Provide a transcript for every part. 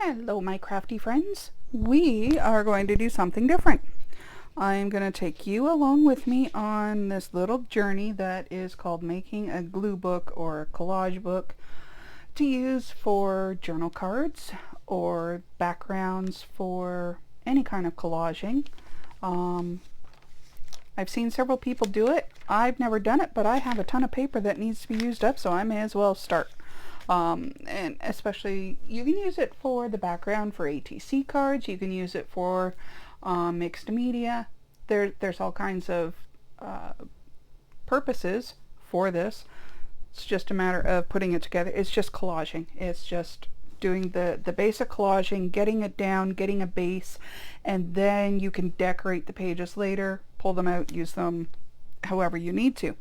Hello, my crafty friends. We are going to do something different. I'm going to take you along with me on this little journey that is called making a glue book or a collage book to use for journal cards or backgrounds for any kind of collaging. I've seen several people do it. I've never done it, but I have a ton of paper that needs to be used up, so I may as well start. And especially, you can use it for the background for ATC cards. You can use it for mixed media. There's all kinds of purposes for this. It's just a matter of putting it together. It's just collaging. It's just doing the basic collaging, getting it down, getting a base, and then you can decorate the pages later, pull them out, use them however you need to.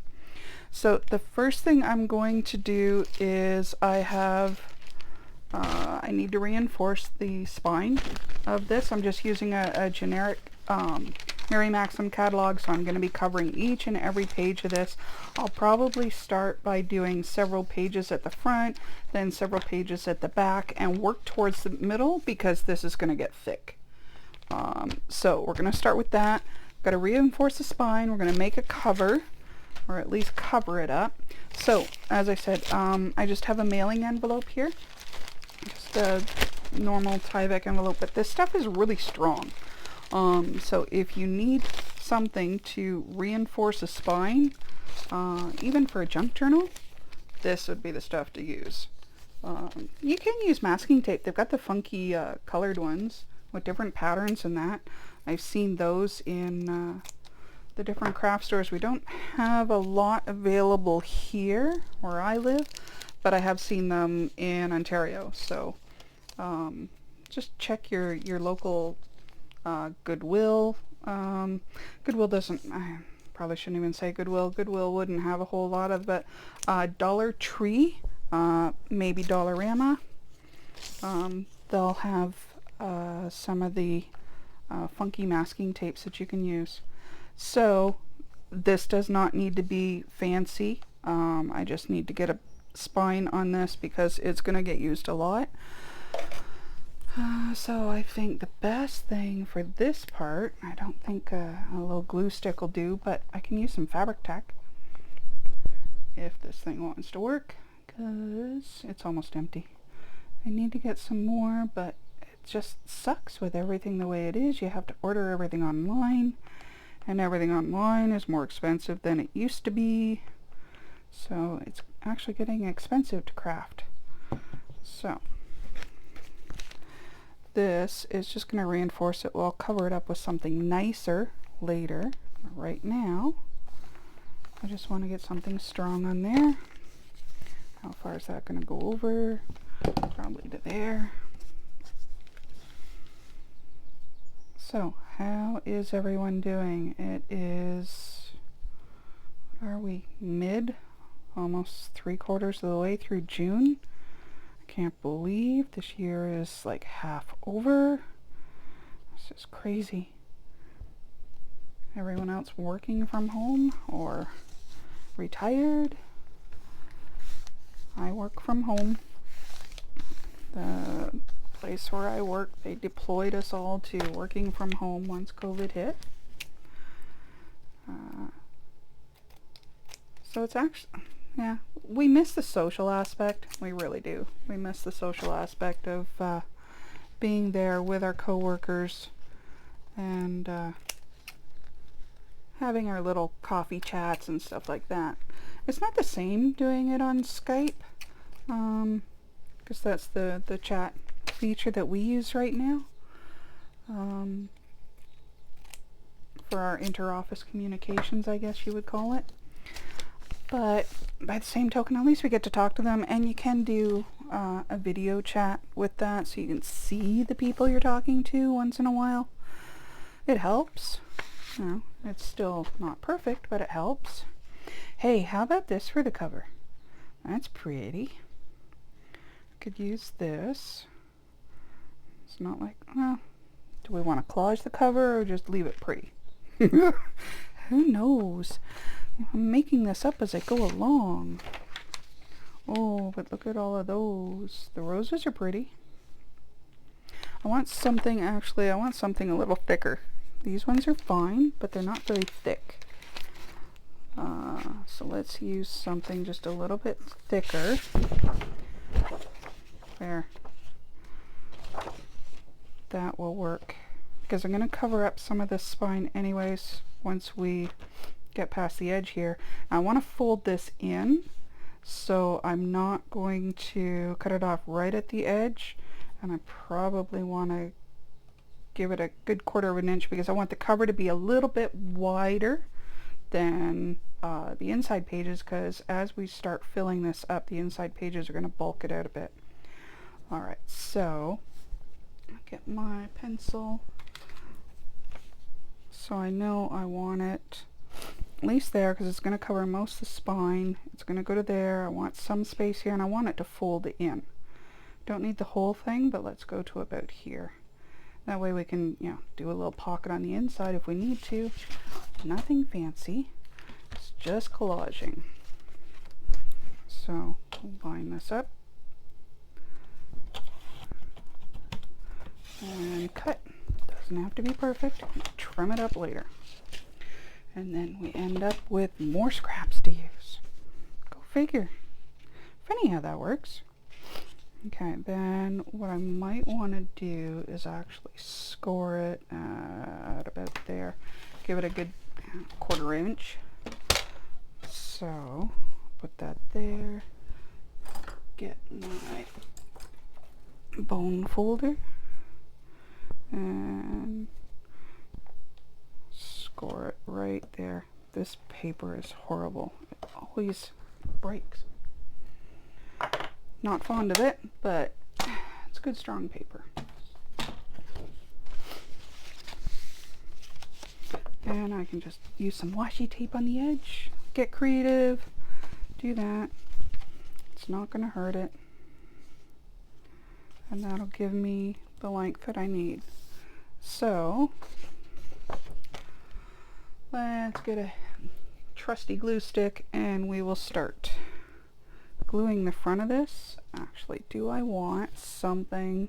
So the first thing I'm going to do is I need to reinforce the spine of this. I'm just using a generic Mary Maxim catalog, so I'm going to be covering each and every page of this. I'll probably start by doing several pages at the front, then several pages at the back, and work towards the middle because this is going to get thick. So we're going to start with that. Got to reinforce the spine. We're going to make a cover, or at least cover it up. So, as I said, I just have a mailing envelope here. Just a normal Tyvek envelope, but this stuff is really strong. So if you need something to reinforce a spine, even for a junk journal, this would be the stuff to use. You can use masking tape. They've got the funky colored ones with different patterns and that. I've seen those in the different craft stores. We don't have a lot available here where I live, but I have seen them in Ontario. So just check your local Goodwill. Goodwill doesn't, I probably shouldn't even say Goodwill. Goodwill wouldn't have a whole lot of, but Dollar Tree, maybe Dollarama, they'll have some of the funky masking tapes that you can use. So this does not need to be fancy. I just need to get a spine on this because it's going to get used a lot. So I think the best thing for this part, I don't think a little glue stick will do, but I can use some fabric tack if this thing wants to work, because it's almost empty. I need to get some more, but it just sucks with everything the way it is. You have to order everything online, and everything online is more expensive than it used to be. So it's actually getting expensive to craft. So this is just going to reinforce it. Well, I'll cover it up with something nicer later. Right now, I just want to get something strong on there. How far is that going to go over? Probably to there. So, how is everyone doing? It is, what are we, mid? Almost 3/4 of the way through June. I can't believe this year is like half over. This is crazy. Everyone else working from home or retired. I work from home. The place where I work, they deployed us all to working from home once COVID hit. So it's actually, yeah, we miss the social aspect. We really do. We miss the social aspect of being there with our coworkers and having our little coffee chats and stuff like that. It's not the same doing it on Skype, because that's the chat feature that we use right now for our inter-office communications, I guess you would call it. But by the same token, at least we get to talk to them, and you can do a video chat with that so you can see the people you're talking to once in a while. It helps. You know, it's still not perfect, but it helps. Hey, how about this for the cover? That's pretty. Could use this. It's not like, well, do we want to collage the cover or just leave it pretty? Who knows? I'm making this up as I go along. Oh, but look at all of those. The roses are pretty. I want something, actually, I want something a little thicker. These ones are fine, but they're not very thick. So let's use something just a little bit thicker. There. That will work. Because I'm going to cover up some of this spine anyways once we get past the edge here. I want to fold this in, so I'm not going to cut it off right at the edge, and I probably want to give it a good 1/4 of an inch because I want the cover to be a little bit wider than the inside pages, because as we start filling this up, the inside pages are going to bulk it out a bit. Alright, so I'll get my pencil so I know I want it at least there, because it's going to cover most of the spine. It's going to go to there. I want some space here, and I want it to fold in. Don't need the whole thing, but let's go to about here. That way we can, you know, do a little pocket on the inside if we need to. Nothing fancy. It's just collaging. So line this up and cut. Doesn't have to be perfect. Trim it up later. And then we end up with more scraps to use. Go figure. Funny how that works. Okay, then what I might want to do is actually score it at about there. Give it a good 1/4 inch. So, put that there. Get my bone folder. And score it right there. This paper is horrible. It always breaks. Not fond of it, but it's good strong paper. And I can just use some washi tape on the edge. Get creative. Do that. It's not going to hurt it. And that'll give me the length that I need. So, let's get a trusty glue stick and we will start gluing the front of this. Actually, do I want something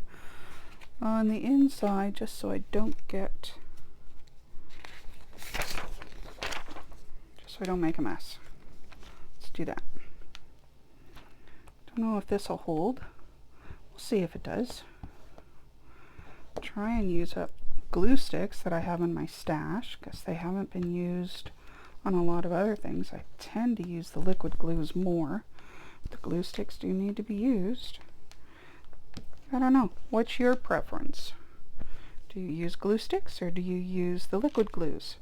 on the inside just so I don't get, just so I don't make a mess. Let's do that. Don't know if this will hold. We'll see if it does. Try and use up glue sticks that I have in my stash because they haven't been used on a lot of other things. I tend to use the liquid glues more. The glue sticks do need to be used. I don't know. What's your preference? Do you use glue sticks or do you use the liquid glues?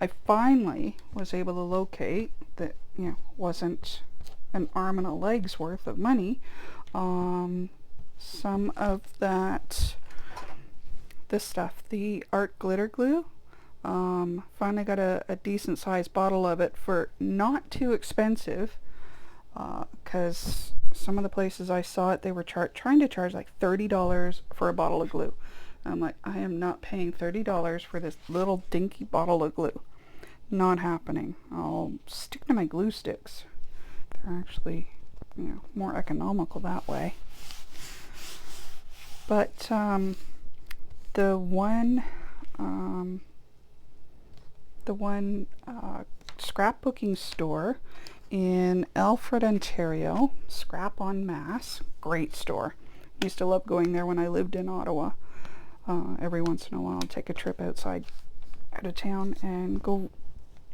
I finally was able to locate that, you know, wasn't an arm and a leg's worth of money. Some of that, this stuff, the art glitter glue. Finally got a decent sized bottle of it for not too expensive. Because some of the places I saw it, they were trying to charge like $30 for a bottle of glue. And I'm like, I am not paying $30 for this little dinky bottle of glue. Not happening. I'll stick to my glue sticks. They're actually, you know, more economical that way. But the one scrapbooking store in Alfred, Ontario, Scrap en Masse, great store. Used to love going there when I lived in Ottawa. Every once in a while I'll take a trip out of town and go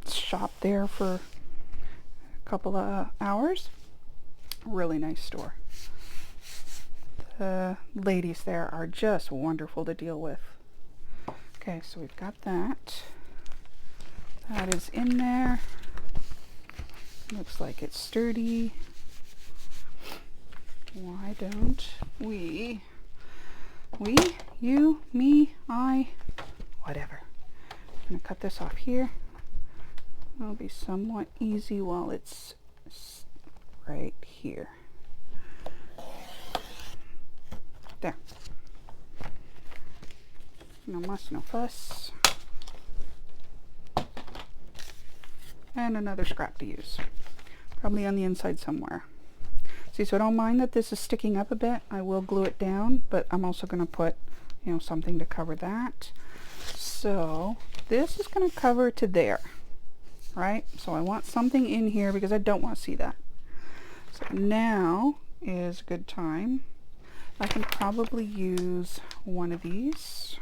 shop there for a couple of hours. Really nice store. The ladies there are just wonderful to deal with. Okay, so we've got that. That is in there. Looks like it's sturdy. Why don't we, you, me, I, whatever. I'm going to cut this off here. It'll be somewhat easy while it's right here. There. No muss, no fuss. And another scrap to use. Probably on the inside somewhere. See, so I don't mind that this is sticking up a bit. I will glue it down, but I'm also going to put, you know, something to cover that. So this is going to cover to there, right? So I want something in here because I don't want to see that. So now is a good time. I can probably use one of these.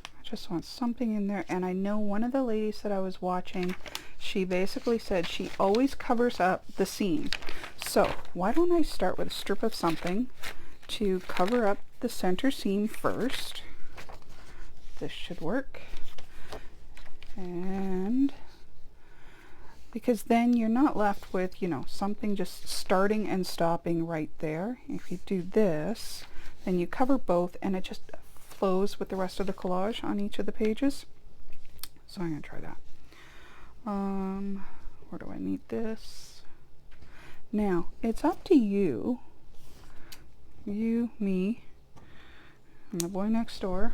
I just want something in there. And I know one of the ladies that I was watching, she basically said she always covers up the seam. So why don't I start with a strip of something to cover up the center seam first. This should work. And because then you're not left with, you know, something just starting and stopping right there. If you do this, then you cover both and it just flows with the rest of the collage on each of the pages. So I'm going to try that. Where do I need this? Now, it's up to you, me, and the boy next door.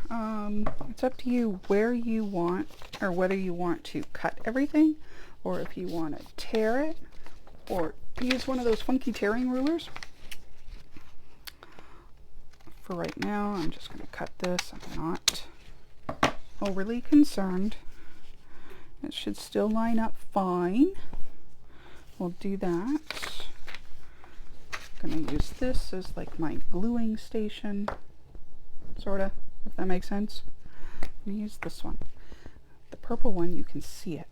It's up to you where you want, or whether you want to cut everything, or if you want to tear it, or use one of those funky tearing rulers. For right now, I'm just going to cut this. I'm not overly concerned. It should still line up fine. We'll do that. I'm going to use this as like my gluing station, sort of, if that makes sense. I'm going to use this one. The purple one, you can see it.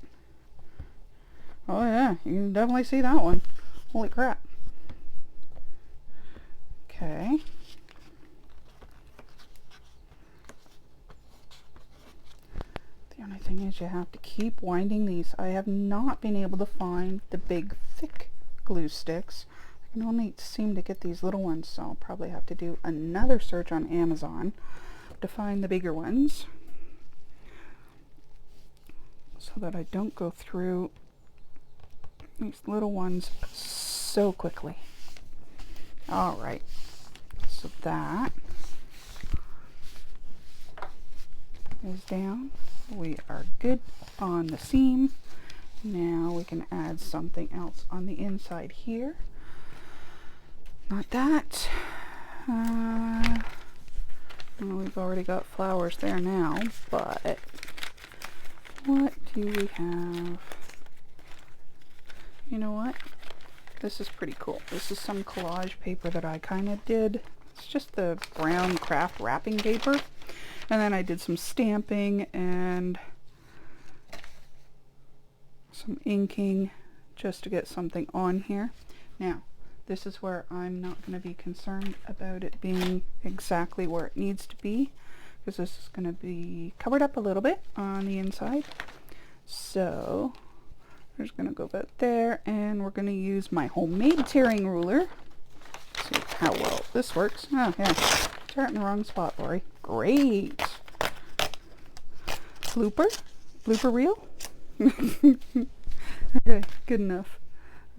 Oh yeah, you can definitely see that one. Holy crap. Okay. The only thing is you have to keep winding these. I have not been able to find the big thick glue sticks. I can only seem to get these little ones, so I'll probably have to do another search on Amazon to find the bigger ones, so that I don't go through these little ones so quickly. Alright, so that is down. We are good on the seam. Now we can add something else on the inside here. Not that. Well, we've already got flowers there now, but what do we have? You know what? This is pretty cool. This is some collage paper that I kind of did. It's just the brown craft wrapping paper. And then I did some stamping and some inking just to get something on here. Now, this is where I'm not going to be concerned about it being exactly where it needs to be, because this is going to be covered up a little bit on the inside. So we're just going to go about there, and we're going to use my homemade tearing ruler. See how well this works. Oh yeah, tear it in the wrong spot, Lori. Great. Blooper reel. Okay, good enough.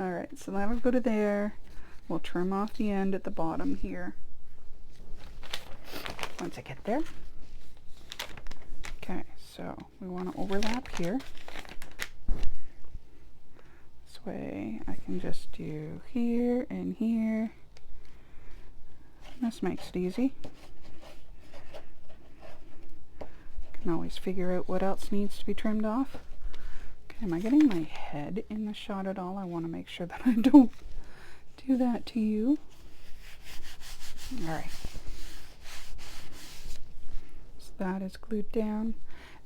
Alright, so that'll go to there. We'll trim off the end at the bottom here once I get there. Okay, so we want to overlap here. This way I can just do here and here. This makes it easy. Can always figure out what else needs to be trimmed off. Okay, am I getting my head in the shot at all? I want to make sure that I don't do that to you. Alright. So that is glued down.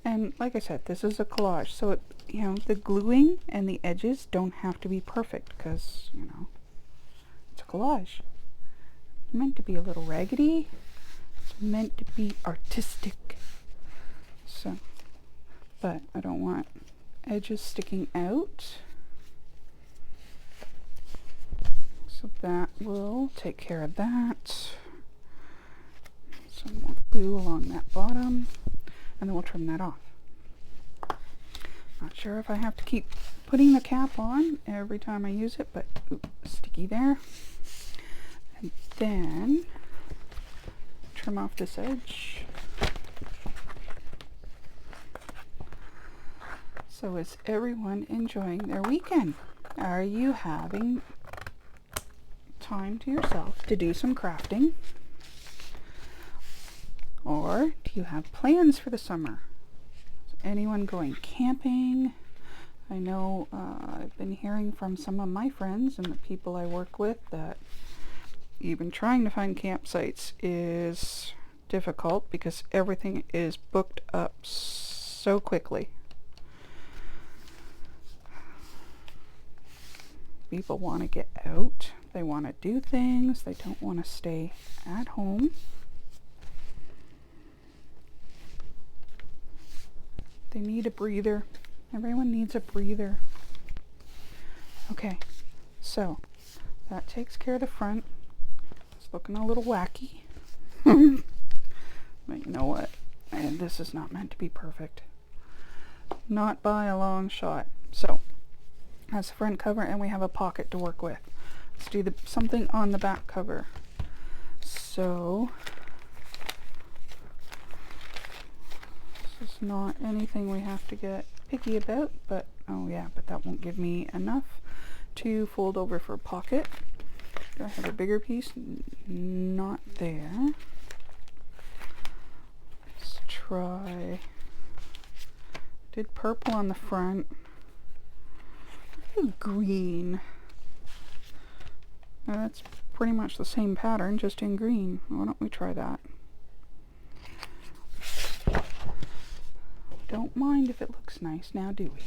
And like I said, this is a collage, so it, you know, the gluing and the edges don't have to be perfect, because, you know, it's a collage. It's meant to be a little raggedy. It's meant to be artistic. So, but I don't want edges sticking out. So that will take care of that. Some more glue along that bottom, and then we'll trim that off. Not sure if I have to keep putting the cap on every time I use it, but sticky there. And then trim off this edge. So is everyone enjoying their weekend? Are you having time to yourself to do some crafting? Or do you have plans for the summer? Is anyone going camping? I know I've been hearing from some of my friends and the people I work with that even trying to find campsites is difficult because everything is booked up so quickly. People want to get out. They want to do things. They don't want to stay at home. They need a breather. Everyone needs a breather. Okay, so that takes care of the front. It's looking a little wacky. But you know what? And this is not meant to be perfect. Not by a long shot. So, that's the front cover, and we have a pocket to work with. Let's do something on the back cover. So, this is not anything we have to get picky about, but oh yeah, but that won't give me enough to fold over for a pocket. Do I have a bigger piece? Not there. Let's try. Did purple on the front. Green. Now that's pretty much the same pattern, just in green. Why don't we try that? Don't mind if it looks nice now, do we?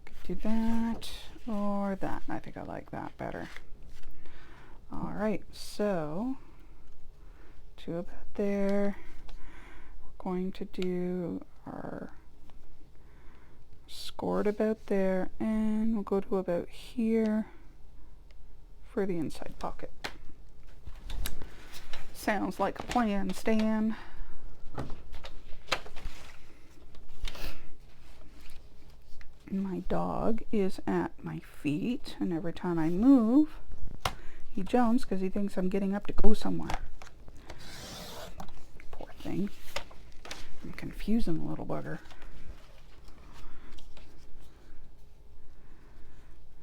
Could do that or that. I think I like that better. Alright, so to about there. We're going to do our scored about there, and we'll go to about here for the inside pocket. Sounds like a plan, Stan. My dog is at my feet, and every time I move, he jumps because he thinks I'm getting up to go somewhere. Poor thing. I'm confusing the little bugger.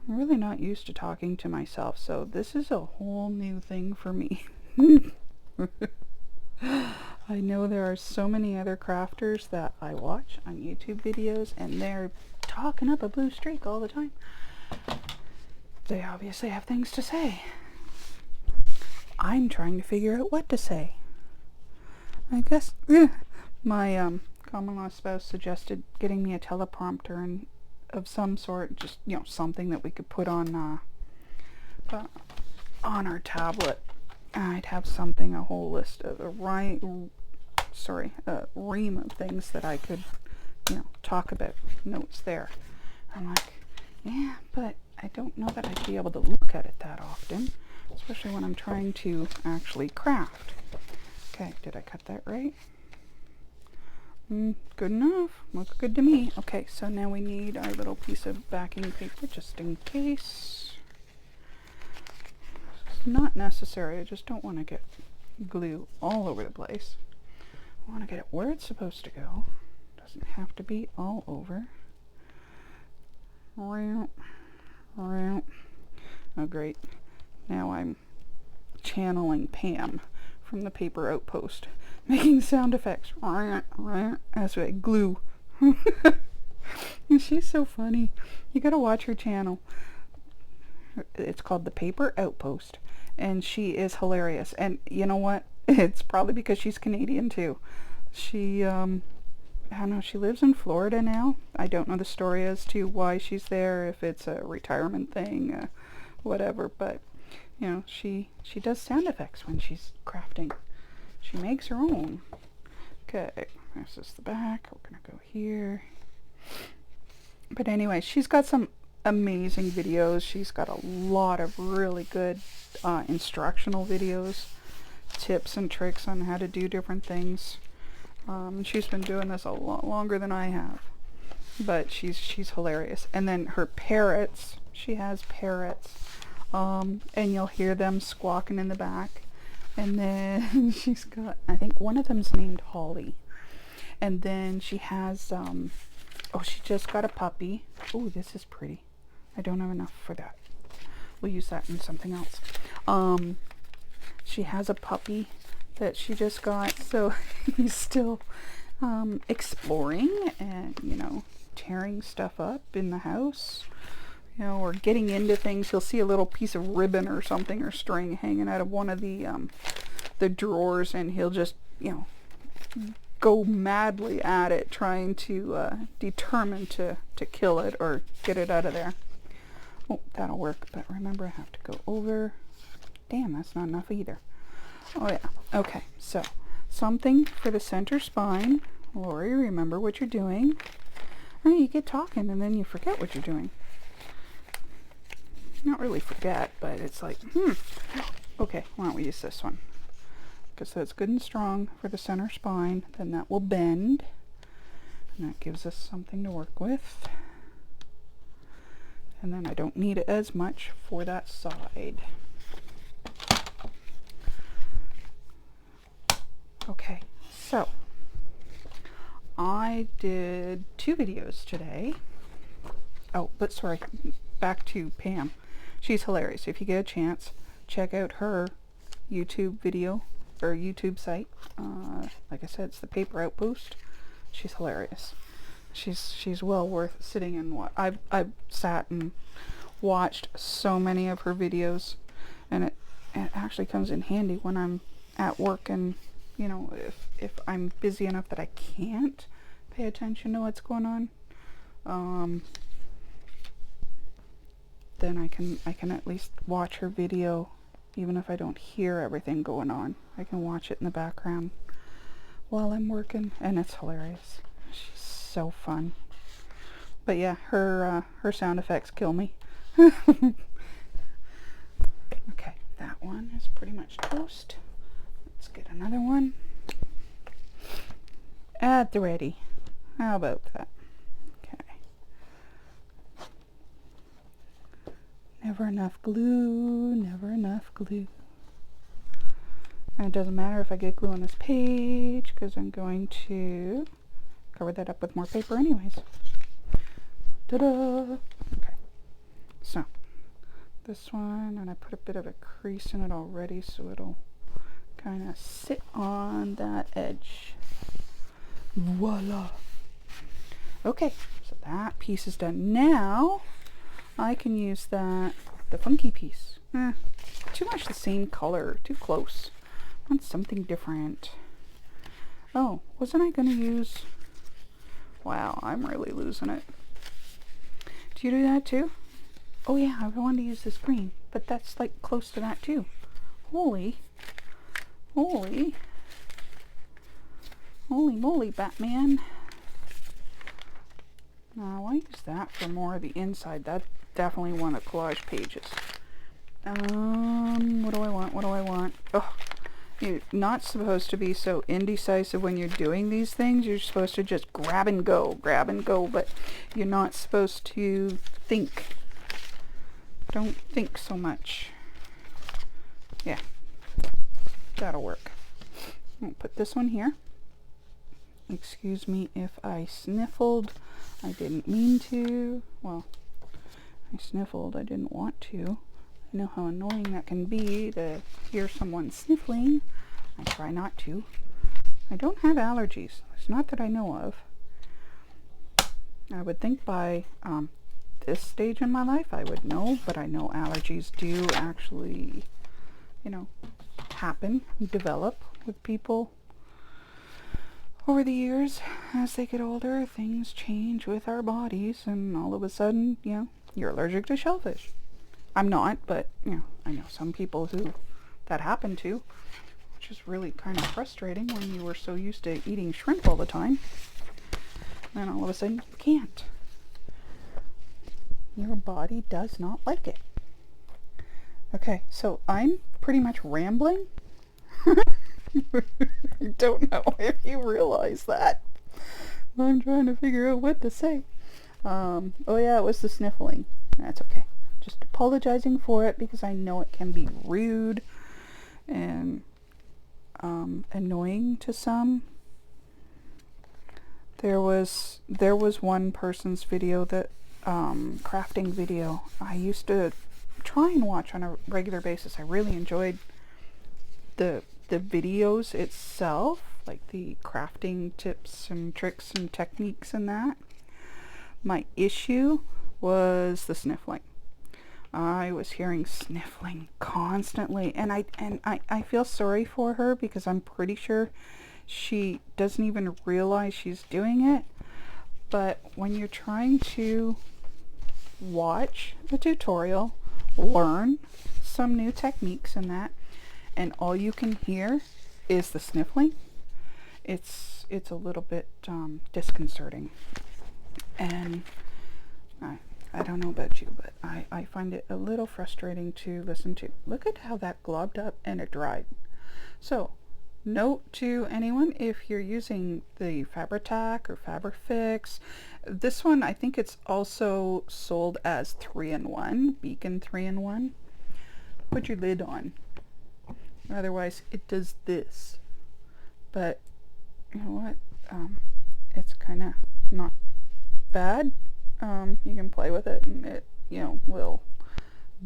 I'm really not used to talking to myself, so this is a whole new thing for me. I know there are so many other crafters that I watch on YouTube videos, and they're talking up a blue streak all the time. They obviously have things to say. I'm trying to figure out what to say. I guess my common law spouse suggested getting me a teleprompter and of some sort, just, you know, something that we could put on our tablet. I'd have something, a whole list of a ream of things that I could, you know, talk about. Notes there. I'm like, yeah, but I don't know that I'd be able to look at it that often, especially when I'm trying to actually craft. Okay, did I cut that right? Good enough. Looks good to me. Okay, so now we need our little piece of backing paper just in case. It's not necessary. I just don't want to get glue all over the place. I want to get it where it's supposed to go. Doesn't have to be all over. Oh, great. Now I'm channeling Pam from the Paper Outpost, making sound effects as I glue. She's so funny. You gotta watch her channel. It's called the Paper Outpost, and she is hilarious. And you know what? It's probably because she's Canadian too. She, I don't know, she lives in Florida now. I don't know the story as to why she's there, if it's a retirement thing, whatever, but you know, she does sound effects when she's crafting. She makes her own. Okay, this is the back. We're gonna go here. But anyway, she's got some amazing videos. She's got a lot of really good instructional videos, tips and tricks on how to do different things. She's been doing this a lot longer than I have. But she's hilarious. And then her parrots. She has parrots. And you'll hear them squawking in the back. And then she's got, I think one of them's named Holly. And then she has, oh, she just got a puppy. Oh, this is pretty. I don't have enough for that. We'll use that in something else. She has a puppy that she just got, so he's still exploring and, you know, tearing stuff up in the house, you know, or getting into things. He'll see a little piece of ribbon or something or string hanging out of one of the drawers, and he'll just, you know, go madly at it, trying to determine to kill it or get it out of there. Oh, that'll work, but remember I have to go over. Damn, that's not enough either. Oh yeah, okay, so something for the center spine. Lori, remember what you're doing. Oh, you get talking and then you forget what you're doing. Not really forget, but it's like, okay, why don't we use this one? Because that's good and strong for the center spine. Then that will bend, and that gives us something to work with. And then I don't need it as much for that side. Okay, so I did 2 videos today. Oh, but sorry, back to Pam. She's hilarious. If you get a chance, check out her YouTube video or YouTube site. Like I said, it's the Paper Outpost. She's hilarious. She's well worth sitting and watch. I've sat and watched so many of her videos, and it actually comes in handy when I'm at work, and you know, if I'm busy enough that I can't pay attention to what's going on, then I can at least watch her video, even if I don't hear everything going on. I can watch it in the background while I'm working, and it's hilarious. She's so fun. But yeah, her sound effects kill me. Okay, that one is pretty much toast. Let's get another one at the ready. How about that? Okay. Never enough glue, never enough glue. And it doesn't matter if I get glue on this page, because I'm going to cover that up with more paper anyways. Ta-da! Okay. So, this one, and I put a bit of a crease in it already, so it'll kind of sit on that edge. Voila! Okay, so that piece is done. Now, I can use the funky piece. Too much the same color, too close. I want something different. Oh, wasn't I going to use... Wow, I'm really losing it. Do you do that too? Oh yeah, I wanted to use this green, but that's like close to that too. Holy moly, Batman. Now I use that for more of the inside. That's definitely one of the collage pages. What do I want? Oh, you're not supposed to be so indecisive when you're doing these things. You're supposed to just grab and go, but you're not supposed to think. Don't think so much. Yeah, that'll work. I'll put this one here. Excuse me if I sniffled. I didn't mean to. Well, I sniffled. I didn't want to. I know how annoying that can be to hear someone sniffling. I try not to. I don't have allergies. It's not that I know of. I would think by this stage in my life I would know, but I know allergies do actually, you know, happen, develop with people over the years. As they get older, things change with our bodies, and all of a sudden, you know, you're allergic to shellfish. I'm not, but, you know, I know some people who that happened to, which is really kind of frustrating when you were so used to eating shrimp all the time. And then all of a sudden, you can't. Your body does not like it. Okay, so I'm pretty much rambling. I don't know if you realize that. I'm trying to figure out what to say. Oh yeah, it was the sniffling. That's okay. Just apologizing for it because I know it can be rude and annoying to some. There was one person's video that crafting video I used to try and watch on a regular basis. I really enjoyed the the videos itself, like the crafting tips and tricks and techniques and that. My issue was the sniffling. I was hearing sniffling constantly, and I feel sorry for her because I'm pretty sure she doesn't even realize she's doing it. But when you're trying to watch a tutorial, learn some new techniques and that, and all you can hear is the sniffling, it's a little bit disconcerting. And I don't know about you, but I find it a little frustrating to listen to. Look at how that globbed up and it dried. So, note to anyone, if you're using the Fabri-Tac or Fabrifix, this one, I think it's also sold as 3-in-1, Beacon 3-in-1. Put your lid on. Otherwise, it does this. But, you know what? It's kind of not bad. You can play with it and it, you know, will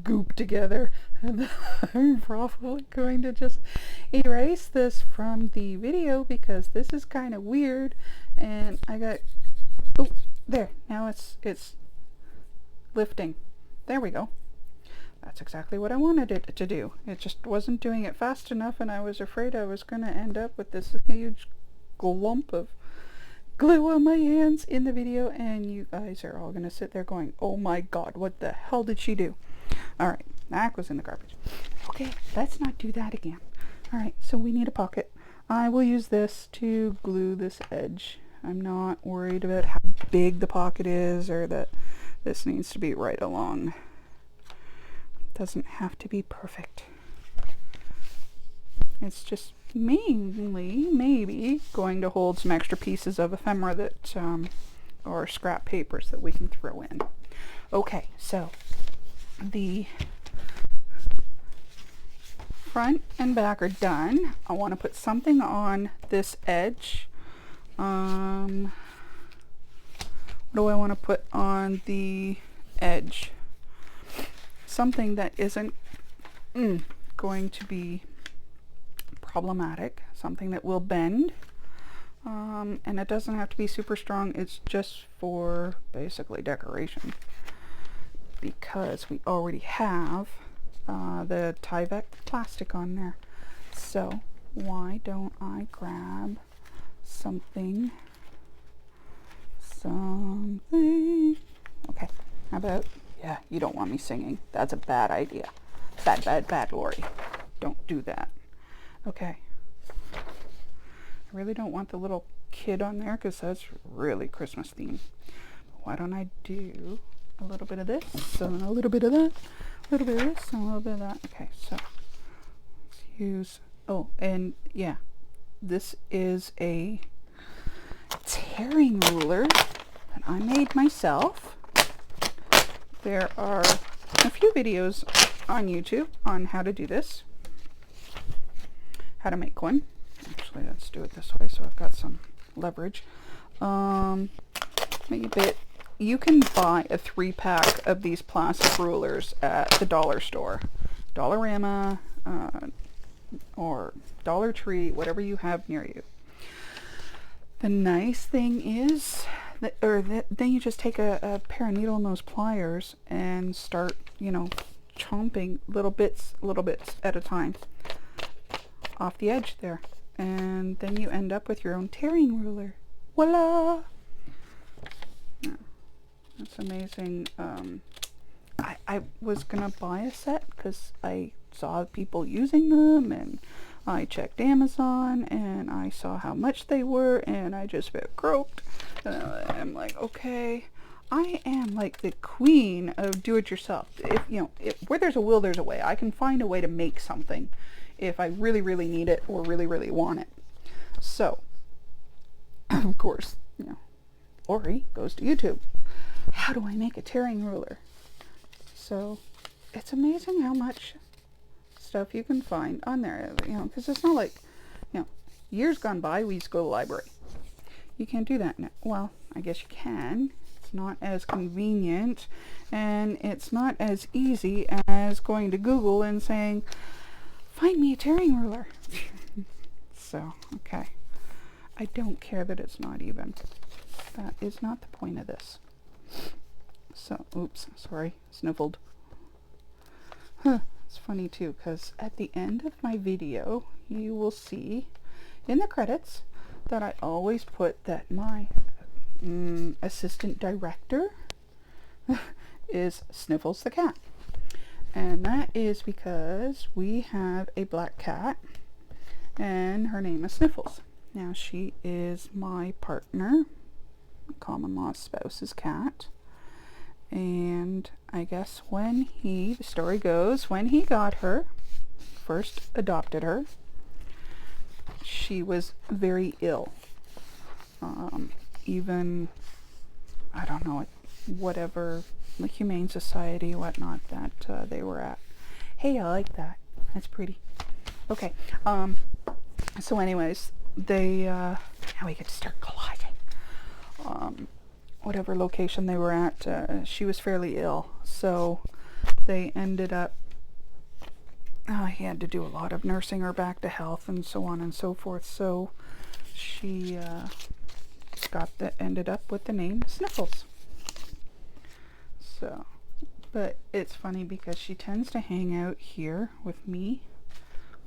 goop together. And I'm probably going to just erase this from the video because this is kind of weird. And I got, oh, there, now it's lifting. There we go. That's exactly what I wanted it to do. It just wasn't doing it fast enough, and I was afraid I was going to end up with this huge glump of glue on my hands in the video, and you guys are all going to sit there going, oh my god, what the hell did she do? Alright, that goes in the garbage. Okay, let's not do that again. Alright, so we need a pocket. I will use this to glue this edge. I'm not worried about how big the pocket is or that this needs to be right along. Doesn't have to be perfect. It's just mainly, maybe, going to hold some extra pieces of ephemera that, or scrap papers that we can throw in. Okay, so the front and back are done. I want to put something on this edge. What do I want to put on the edge? Something that isn't going to be problematic, something that will bend, and it doesn't have to be super strong. It's just for basically decoration because we already have the Tyvek plastic on there. So why don't I grab something, okay, how about, yeah, you don't want me singing. That's a bad idea. Bad, Lori. Don't do that. Okay. I really don't want the little kid on there because that's really Christmas themed. Why don't I do a little bit of this, and a little bit of that, a little bit of this, and a little bit of that. Okay, so let's use, oh, and yeah, this is a tearing ruler that I made myself. There are a few videos on YouTube on how to do this, how to make one. Actually, let's do it this way so I've got some leverage. Maybe you can buy a 3-pack of these plastic rulers at the dollar store, Dollarama, or Dollar Tree, whatever you have near you. The nice thing is that, then you just take a pair of needle nose pliers and start, you know, chomping little bits at a time off the edge there, and then you end up with your own tearing ruler. Voila! Yeah, that's amazing. I was gonna buy a set because I saw people using them, and I checked Amazon and I saw how much they were, and I just felt groped. I'm like, okay, I am like the queen of do-it-yourself. If you know, where there's a will, there's a way. I can find a way to make something if I really, really need it or really, really want it. So, of course, you know, Ori goes to YouTube. How do I make a tearing ruler? So, it's amazing how much stuff you can find on there, you know, because it's not like, you know, years gone by we used to go to the library. You can't do that now. Well, I guess you can. It's not as convenient, and it's not as easy as going to Google and saying, find me a tearing ruler. So, okay. I don't care that it's not even. That is not the point of this. So, oops, sorry, sniffled. Huh, it's funny too, because at the end of my video, you will see in the credits that I always put that my assistant director is Sniffles the cat. And that is because we have a black cat, and her name is Sniffles. Now, she is my partner, common law spouse's cat. And I guess the story goes, when he got her, first adopted her, she was very ill. Even, I don't know, whatever, the Humane Society, whatnot, that they were at. Hey, I like that. That's pretty. Okay. So anyways, now we get to start collaging. Whatever location they were at, she was fairly ill, so they ended up, he had to do a lot of nursing her back to health and so on and so forth, so she ended up with the name Sniffles. So, but it's funny because she tends to hang out here with me.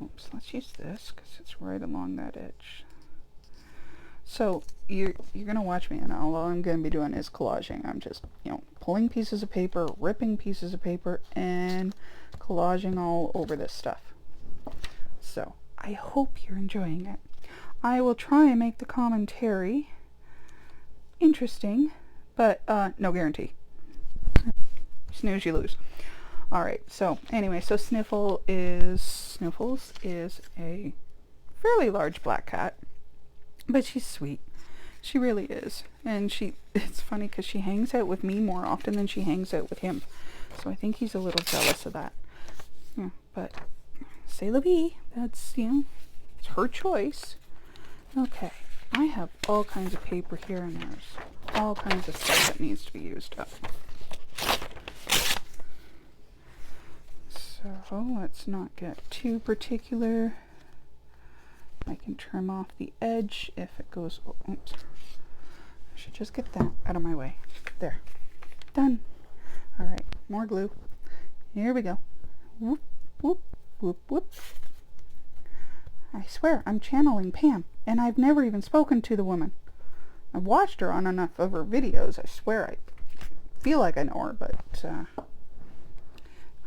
Oops, let's use this because it's right along that edge. So you're gonna watch me, and all I'm gonna be doing is collaging. I'm just, pulling pieces of paper, ripping pieces of paper, and collaging all over this stuff. So I hope you're enjoying it. I will try and make the commentary interesting, but no guarantee. Snooze, you lose. Alright, so anyway, so Sniffles is a fairly large black cat. But she's sweet. She really is. And it's funny because she hangs out with me more often than she hangs out with him. So I think he's a little jealous of that. Yeah, but c'est la vie. That's, it's her choice. Okay. I have all kinds of paper here, and there's all kinds of stuff that needs to be used up. So let's not get too particular. I can trim off the edge if it goes, oops. I should just get that out of my way. There. Done. Alright, more glue. Here we go. Whoop, whoop, whoop, whoop. I swear, I'm channeling Pam, and I've never even spoken to the woman. I've watched her on enough of her videos. I swear, I feel like I know her, but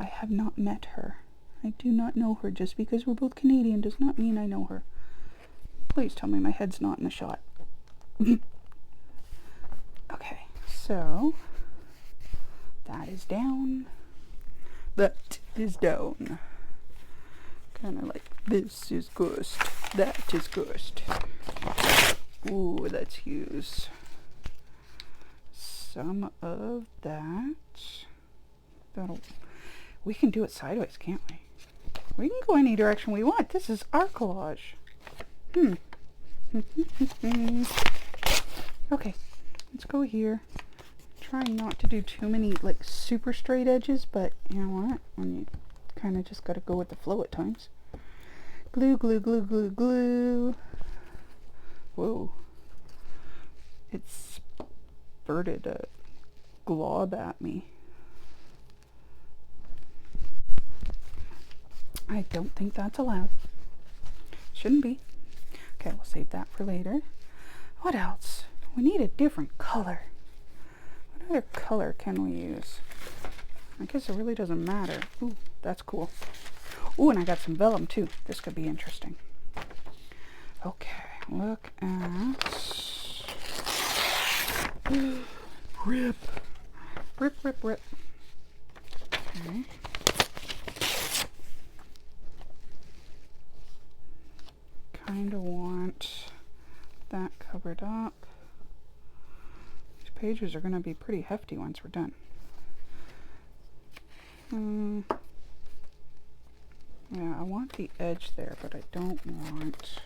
I have not met her. I do not know her. Just because we're both Canadian does not mean I know her. Please tell me my head's not in the shot. Okay, so that is down. That is down. Kind of like this is ghost. That is ghost. Ooh, let's use some of that. We can do it sideways, can't we? We can go any direction we want. This is our collage. Okay, let's go here. Trying not to do too many super straight edges, but you know what? When you kind of just gotta go with the flow at times. Glue, glue, glue, glue, glue. Whoa. It spurted a glob at me. I don't think that's allowed. Shouldn't be. Okay, we'll save that for later. What else? We need a different color. What other color can we use? I guess it really doesn't matter. Ooh, that's cool. Ooh, and I got some vellum too. This could be interesting. Okay, look at... Rip. Rip, rip, rip. Okay. Kind of want that covered up. These pages are going to be pretty hefty once we're done. Yeah, I want the edge there, but I don't want...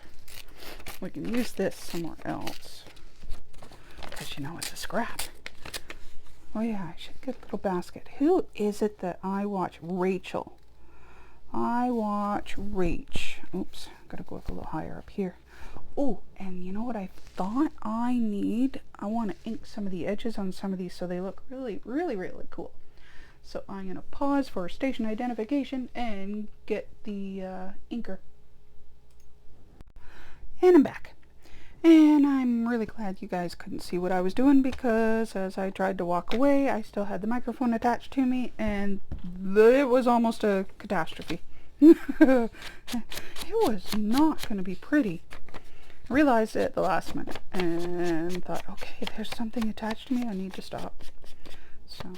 We can use this somewhere else. Because it's a scrap. Oh yeah, I should get a little basket. Who is it that I watch? Rachel. I watch Rach. Oops, gotta go up a little higher up here. Oh, and you know what I thought I need? I want to ink some of the edges on some of these so they look really, really, really cool. So I'm going to pause for station identification and get the inker. And I'm back. And I'm really glad you guys couldn't see what I was doing, because as I tried to walk away, I still had the microphone attached to me, and it was almost a catastrophe. It was not going to be pretty. I realized it at the last minute and thought, okay, there's something attached to me, I need to stop. So,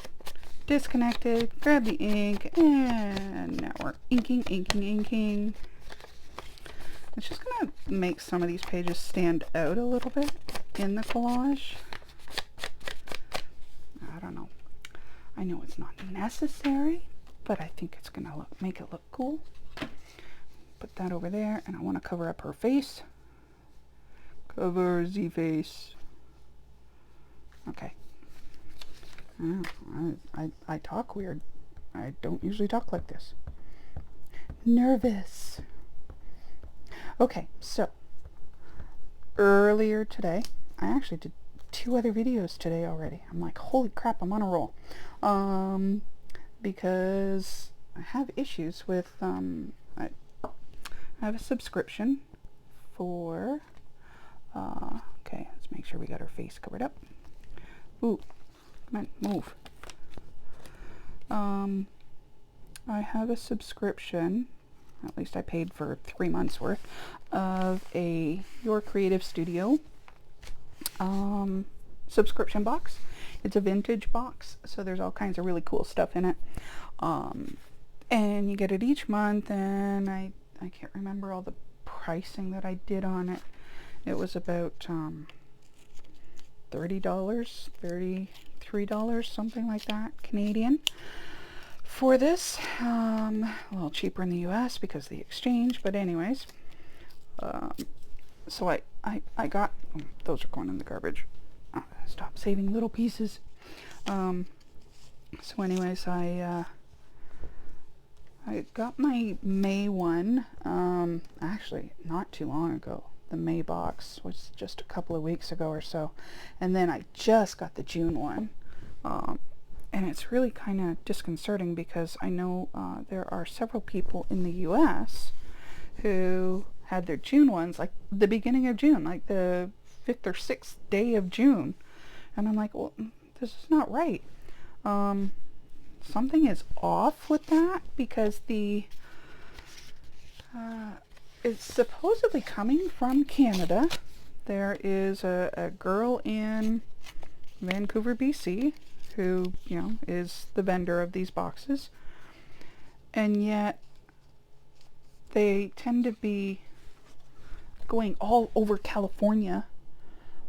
disconnected, grab the ink, and now we're inking, inking, inking. It's just going to make some of these pages stand out a little bit in the collage. I don't know. I know it's not necessary, but I think it's going to make it look cool. Put that over there, and I want to cover up her face. Cover the face. Okay. I talk weird. I don't usually talk like this. Nervous. Okay, so earlier today, I actually did 2 other videos today already. I'm like, holy crap, I'm on a roll. Because I have issues with, I have a subscription for, okay, let's make sure we got our face covered up. Ooh, come on, move. I have a subscription, at least I paid for 3 months worth, of a Your Creative Studio subscription box. It's a vintage box, so there's all kinds of really cool stuff in it. And you get it each month, and I can't remember all the pricing that I did on it. It was about $30, $33, something like that, Canadian. For this, a little cheaper in the US because of the exchange, but anyways, so I got, oh, those are going in the garbage. Stop saving little pieces. So anyways, I got my May one, actually not too long ago. The May box was just a couple of weeks ago or so, and then I just got the June one. And it's really kind of disconcerting because I know there are several people in the US who had their June ones like the beginning of June, like the 5th or 6th day of June. And I'm like, well, this is not right. Something is off with that, because it's supposedly coming from Canada. There is a girl in Vancouver, BC, who, you know, is the vendor of these boxes, and yet they tend to be going all over California.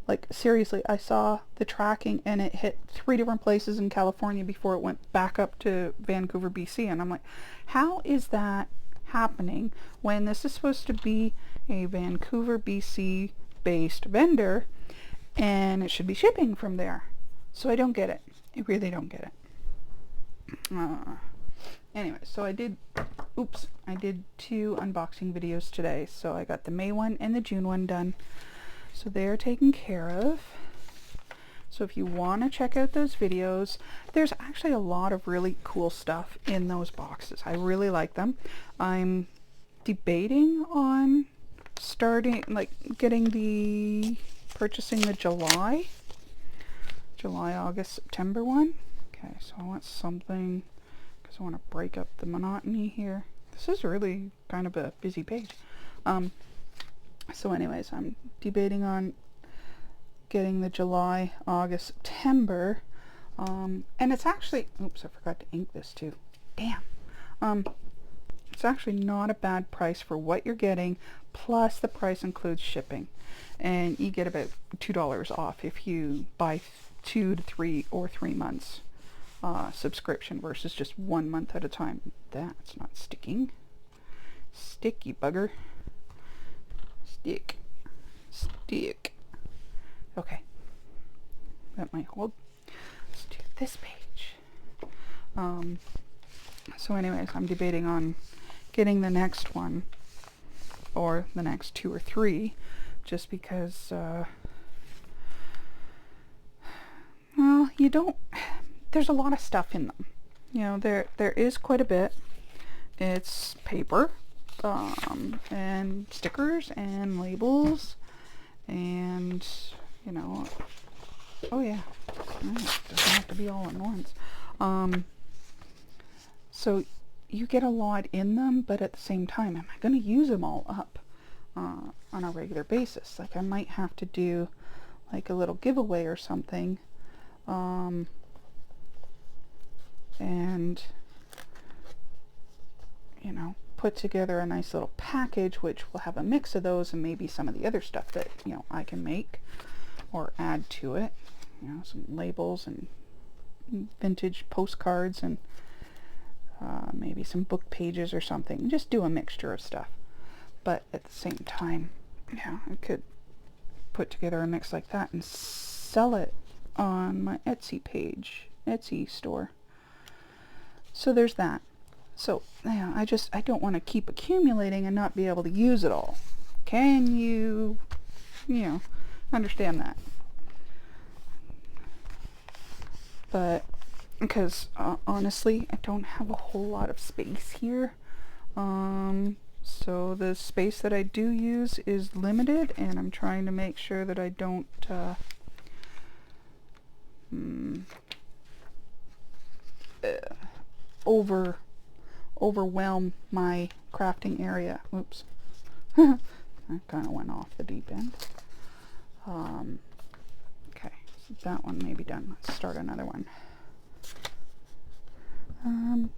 Like, seriously, I saw the tracking and it hit 3 different places in California before it went back up to Vancouver, BC, and I'm like, how is that happening when this is supposed to be a Vancouver, BC based vendor, and it should be shipping from there? So I don't get it. I really don't get it. Anyway, so I did 2 unboxing videos today. So I got the May one and the June one done. So they're taken care of. So if you want to check out those videos, there's actually a lot of really cool stuff in those boxes. I really like them. I'm debating on purchasing the July, August, September one. Okay, so I want something, because I want to break up the monotony here. This is really kind of a busy page. So anyways, I'm debating on getting the July, August, September. And it's actually, oops, I forgot to ink this too. Damn. It's actually not a bad price for what you're getting, plus the price includes shipping. And you get about $2 off if you buy 2 to 3 or 3 months subscription versus just 1 month at a time. That's not sticking. Sticky bugger. Stick. Okay. That might hold. Let's do this page. So anyways, I'm debating on getting the next one or the next 2 or 3, just because, well, you don't, there's a lot of stuff in them. You know, there is quite a bit. It's paper, and stickers and labels, and, you know, oh yeah, it doesn't have to be all at once. So you get a lot in them, but at the same time, am I going to use them all up on a regular basis? Like, I might have to do like a little giveaway or something, and, you know, put together a nice little package which will have a mix of those and maybe some of the other stuff that, you know, I can make or add to it. You know, some labels and vintage postcards and maybe some book pages or something. Just do a mixture of stuff. But at the same time, yeah, I could put together a mix like that and sell it on my Etsy page, Etsy store. So there's that. So, yeah, I don't want to keep accumulating and not be able to use it all. Can you know, understand that? But, because, honestly, I don't have a whole lot of space here. So the space that I do use is limited, and I'm trying to make sure that I don't, overwhelm my crafting area. Oops. I kind of went off the deep end. Okay, so that one may be done. Let's start another one.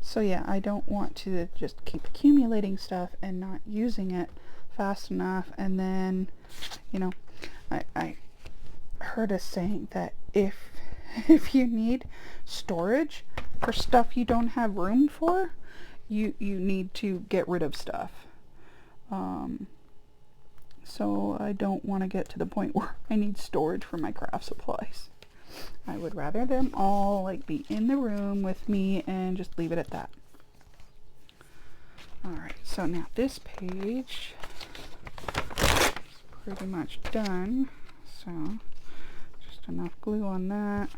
So yeah, I don't want to just keep accumulating stuff and not using it fast enough, and then, you know, I heard a saying that if you need storage for stuff you don't have room for, you need to get rid of stuff. So I don't want to get to the point where I need storage for my craft supplies. I would rather them all like be in the room with me and just leave it at that. Alright, so now this page is pretty much done. So just enough glue on that.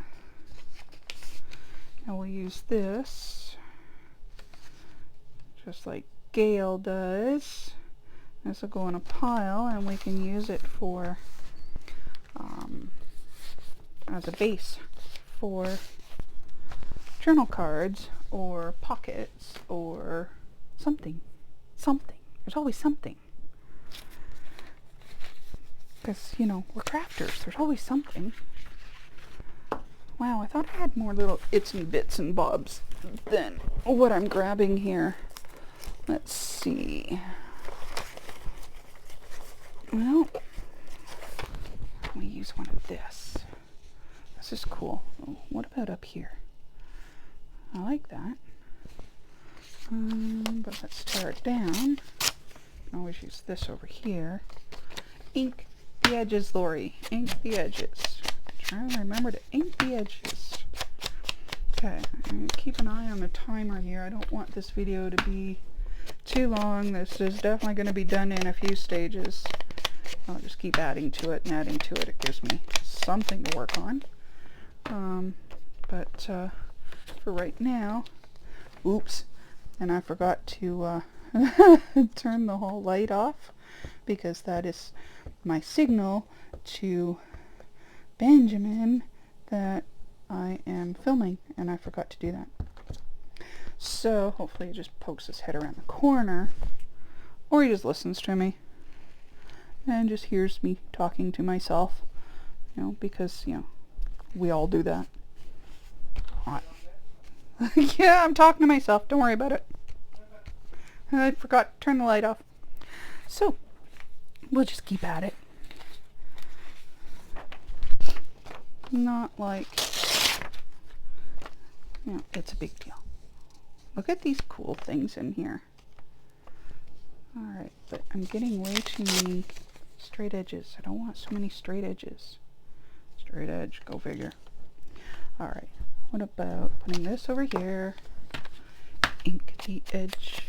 And we'll use this just like Gail does. This will go in a pile, and we can use it for as a base for journal cards or pockets or something. There's always something. Because, you know, we're crafters. There's always something. Wow, I thought I had more little itsy bits and bobs than what I'm grabbing here. Let's see. Well, let me use one of this. This is cool. Oh, what about up here? I like that. But let's tear it down. I can always use this over here. Ink the edges, Lori. Ink the edges. Try to remember to ink the edges. Okay, I'm going to keep an eye on the timer here. I don't want this video to be too long. This is definitely going to be done in a few stages. I'll just keep adding to it and adding to it. It gives me something to work on. But for right now, oops, and I forgot to turn the whole light off, because that is my signal to Benjamin that I am filming, and I forgot to do that. So hopefully he just pokes his head around the corner, or he just listens to me and just hears me talking to myself, you know, because, you know, we all do that. Yeah, I'm talking to myself. Don't worry about it. I forgot to turn the light off. So, we'll just keep at it. Not like, you know, it's a big deal. Look at these cool things in here. Alright, but I'm getting way too many straight edges. I don't want so many straight edges. Straight edge, go figure. Alright, what about putting this over here? Ink the edge.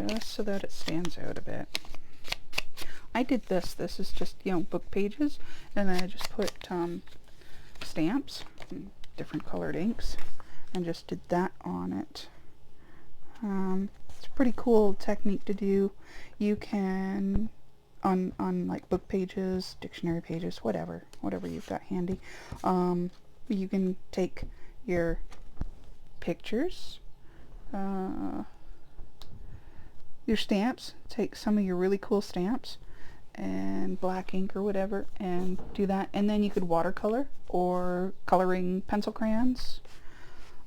just so that it stands out a bit. I did this. This is just, you know, book pages, and then I just put stamps, different colored inks, and just did that on it. It's a pretty cool technique to do. You can, on like book pages, dictionary pages, whatever you've got handy, you can take your pictures, your stamps, take some of your really cool stamps and black ink or whatever and do that, and then you could watercolor or coloring pencil crayons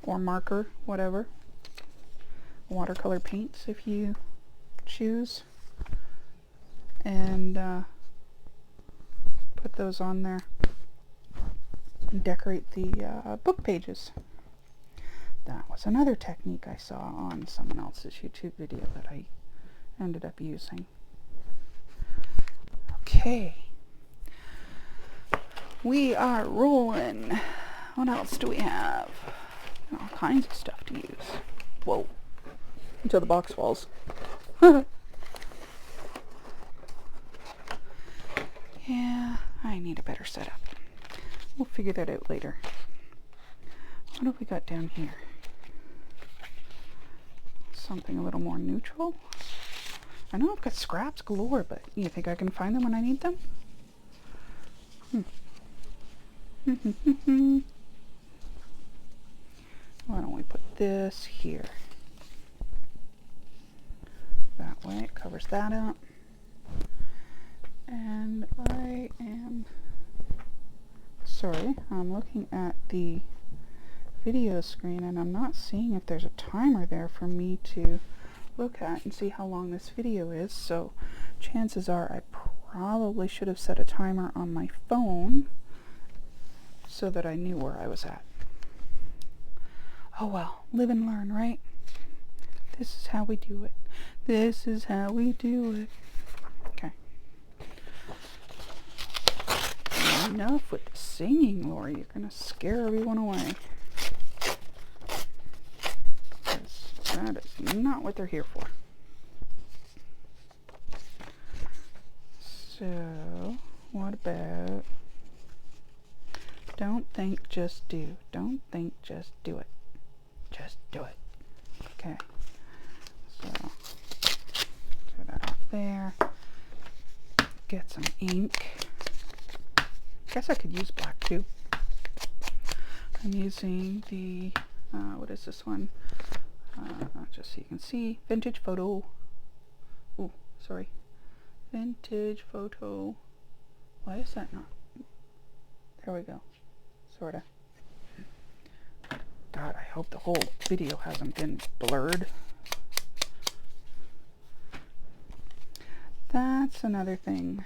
or marker, whatever, watercolor paints if you choose, and put those on there and decorate the book pages. That was another technique I saw on someone else's YouTube video that I ended up using. Okay, we are rolling. What else do we have? All kinds of stuff to use. Whoa, until the box falls. Yeah, I need a better setup. We'll figure that out later. What have we got down here? Something a little more neutral. I know I've got scraps galore, but you think I can find them when I need them? Why don't we put this here? That way it covers that up. And I am sorry, I'm looking at the video screen and I'm not seeing if there's a timer there for me to look at and see how long this video is, so chances are I probably should have set a timer on my phone so that I knew where I was at. Oh well, live and learn, right? This is how we do it. This is how we do it. Okay. Enough with the singing, Lori. You're gonna scare everyone away. That is not what they're here for. So, what about don't think, just do. Don't think, just do it. Just do it. Okay. So, throw that off there. Get some ink. Guess I could use black too. I'm using the, what is this one? Just so you can see, vintage photo. Oh, sorry. Vintage photo. Why is that not? There we go. Sorta. God, I hope the whole video hasn't been blurred. That's another thing.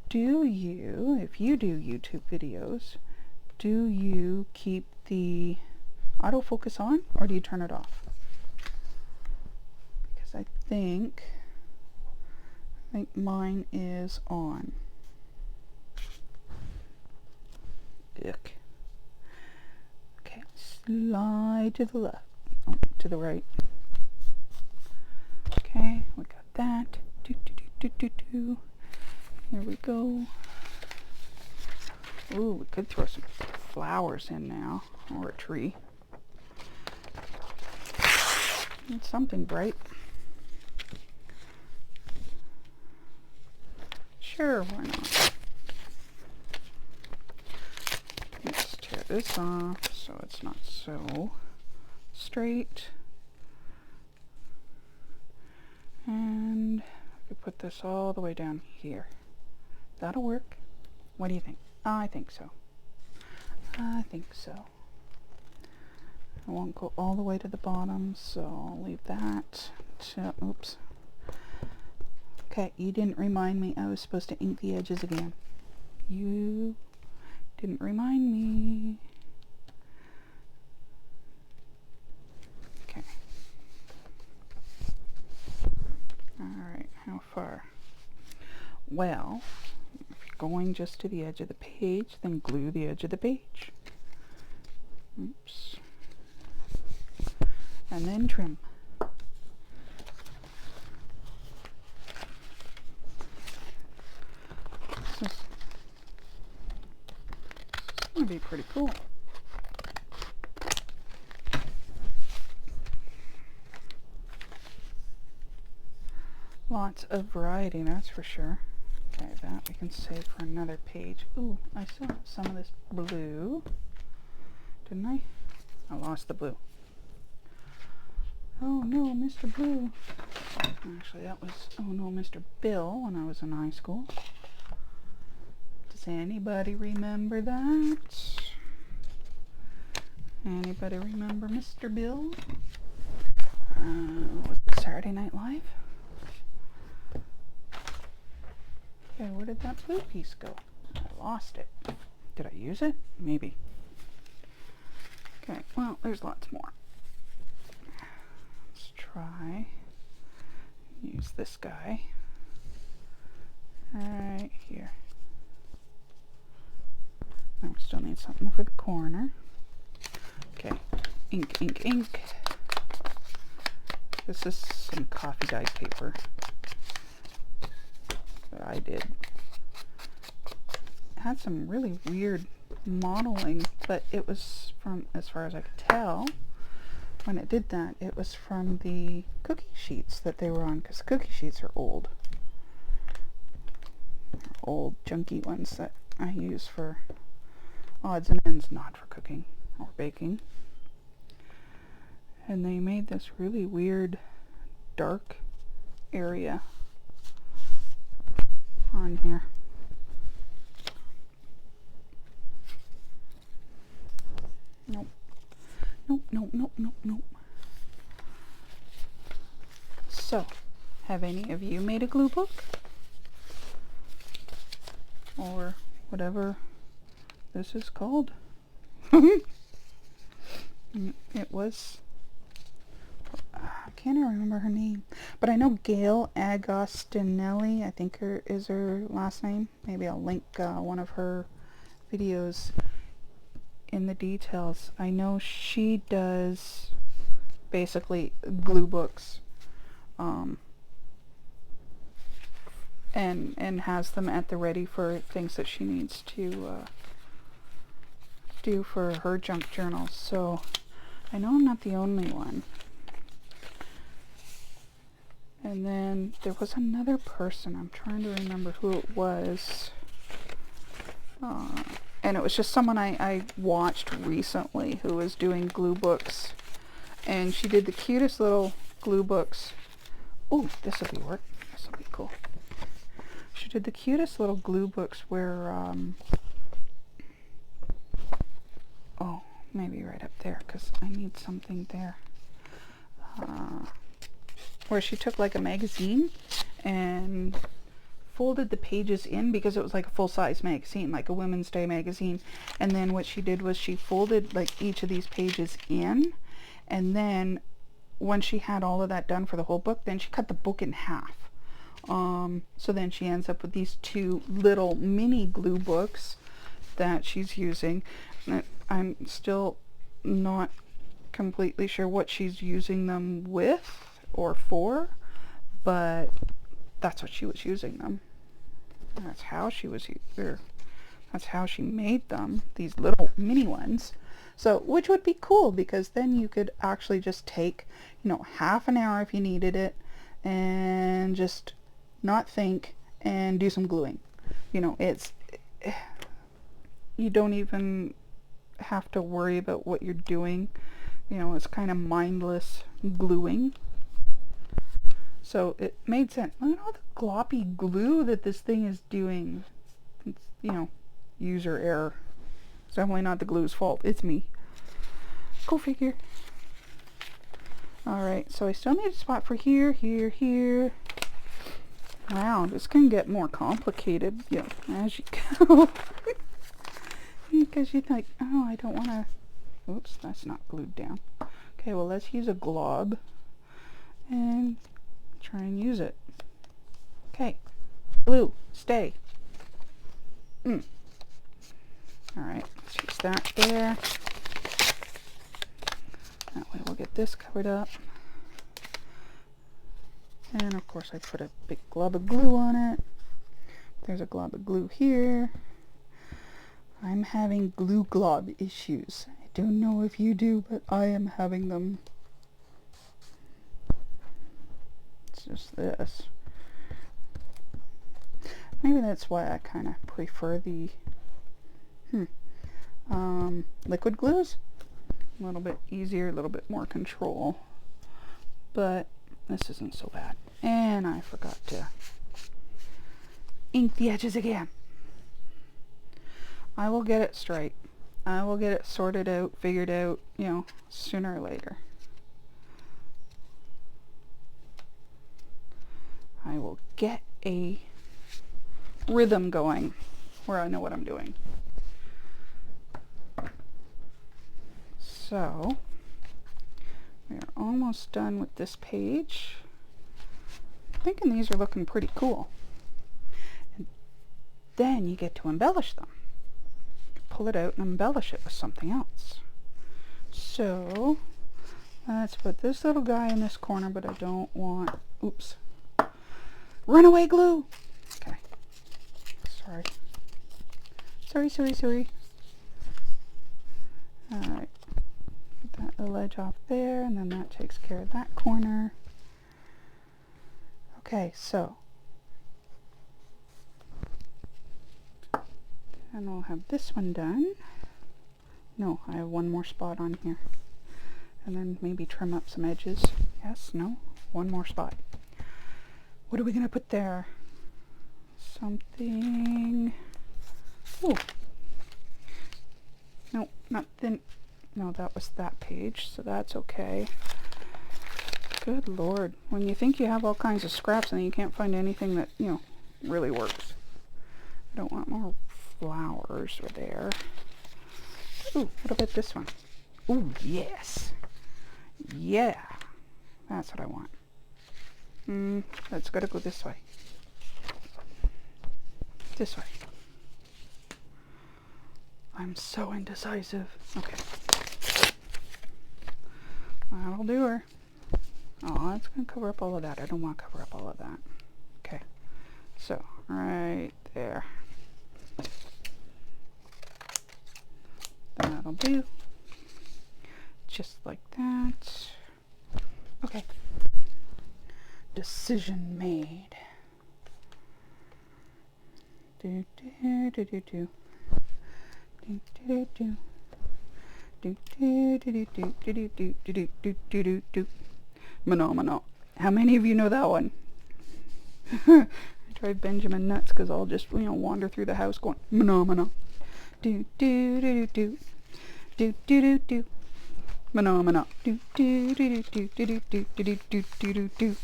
Do you, if you do YouTube videos, do you keep the autofocus on or do you turn it off? Because I think mine is on. Yuck. Okay, slide to the left. Oh, to the right. Okay, we got that. Here we go. Ooh, we could throw some flowers in now, or a tree. Need something bright. Sure, why not? Let's tear this off so it's not so straight. And we put this all the way down here. That'll work. What do you think? I think so. I think so. I won't go all the way to the bottom, so I'll leave that to, oops. Okay, you didn't remind me I was supposed to ink the edges again. You didn't remind me. Okay. Alright, how far? Well, if you're going just to the edge of the page, then glue the edge of the page. Oops. And then trim. would be pretty cool. Lots of variety, that's for sure. Okay, that we can save for another page. Ooh, I still have some of this blue. Didn't I? I lost the blue. Oh no, Mr. Blue. Actually, that was, oh no, Mr. Bill when I was in high school. Does anybody remember that? Anybody remember Mr. Bill? Was it Saturday Night Live? Okay, where did that blue piece go? I lost it. Did I use it? Maybe. Okay, well, there's lots more. Let's try. Use this guy. Right here. Now we still need something for the corner. Okay, ink, ink, ink. This is some coffee dyed paper that I did. It had some really weird modeling, but it was from, as far as I could tell, when it did that, it was from the cookie sheets that they were on, because cookie sheets are old. Old, junky ones that I use for odds and ends, not for cooking or baking. And they made this really weird dark area on here. Nope. Nope, nope, nope, nope, nope. So, have any of you made a glue book? Or whatever this is called? It was, I can't remember her name, but I know Gail Agostinelli, I think is her last name. Maybe I'll link one of her videos in the details. I know she does basically glue books, and has them at the ready for things that she needs to do for her junk journals. So I know I'm not the only one. And then there was another person, I'm trying to remember who it was. And it was just someone I watched recently who was doing glue books. And she did the cutest little glue books. Oh, this will be work. This will be cool. She did the cutest little glue books where, oh, maybe right up there, because I need something there. Where she took like a magazine and folded the pages in, because it was like a full-size magazine, like a Women's Day magazine. And then what she did was she folded like each of these pages in, and then when she had all of that done for the whole book, then she cut the book in half. So then she ends up with these two little mini glue books that she's using. I'm still not completely sure what she's using them with or for, but that's what she was using them. That's how she was, that's how she made them, these little mini ones. So, which would be cool, because then you could actually just take, you know, half an hour if you needed it, and just not think and do some gluing. You know, it's, you don't even have to worry about what you're doing. You know, it's kind of mindless gluing. So it made sense. Look at all the gloppy glue that this thing is doing. It's, you know, user error. It's definitely not the glue's fault. It's me. Go figure. Alright, so I still need a spot for here, here, here. Wow, this can get more complicated, you know, as you go. Because you're like, oh, I don't want to... Oops, that's not glued down. Okay, well, let's use a glob and try and use it. Okay, glue, stay. Alright, let's use that there. That way we'll get this covered up. And of course I put a big glob of glue on it. There's a glob of glue here. I'm having glue glob issues. I don't know if you do, but I am having them. It's just this. Maybe that's why I kind of prefer the liquid glues. A little bit easier, a little bit more control. But this isn't so bad. And I forgot to ink the edges again. I will get it straight. I will get it sorted out, figured out, you know, sooner or later. I will get a rhythm going where I know what I'm doing. So, we are almost done with this page. I'm thinking these are looking pretty cool. And then you get to embellish them. Pull it out and embellish it with something else. So, let's put this little guy in this corner, but I don't want, oops, runaway glue. Okay. Sorry. Alright. Get that little edge off there, and then that takes care of that corner. Okay, so. And we'll have this one done. No, I have one more spot on here. And then maybe trim up some edges. Yes, no, one more spot. What are we going to put there? Something... Ooh. No, not thin. No, that was that page, so that's okay. Good Lord. When you think you have all kinds of scraps and you can't find anything that, you know, really works. I don't want more flowers there. Ooh, what about this one? Ooh, yes. Yeah. That's what I want. That's gotta go this way. This way. I'm so indecisive. Okay. That'll do her. Oh, that's gonna cover up all of that. I don't want to cover up all of that. Okay. So, right there. That'll do. Just like that. Okay. Decision made. Do do do do do. Do do do. Do do do do do do do do do do do do. Mono. How many of you know that one? I drive Benjamin nuts because I'll just, you know, wander through the house going mono. Do do do do do do do do. Mono. Do do do do do do do do do do do do.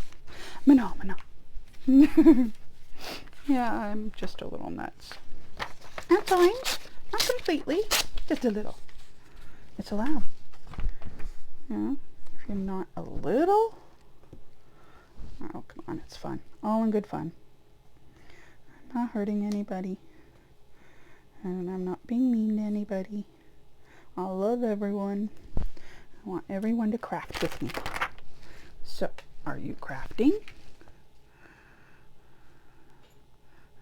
Mono. Yeah, I'm just a little nuts. That's fine. Not completely. Just a little. It's allowed. Yeah. If you're not a little. Oh, come on. It's fun. All in good fun. I'm not hurting anybody. And I'm not being mean to anybody. I love everyone. I want everyone to craft with me. So, are you crafting?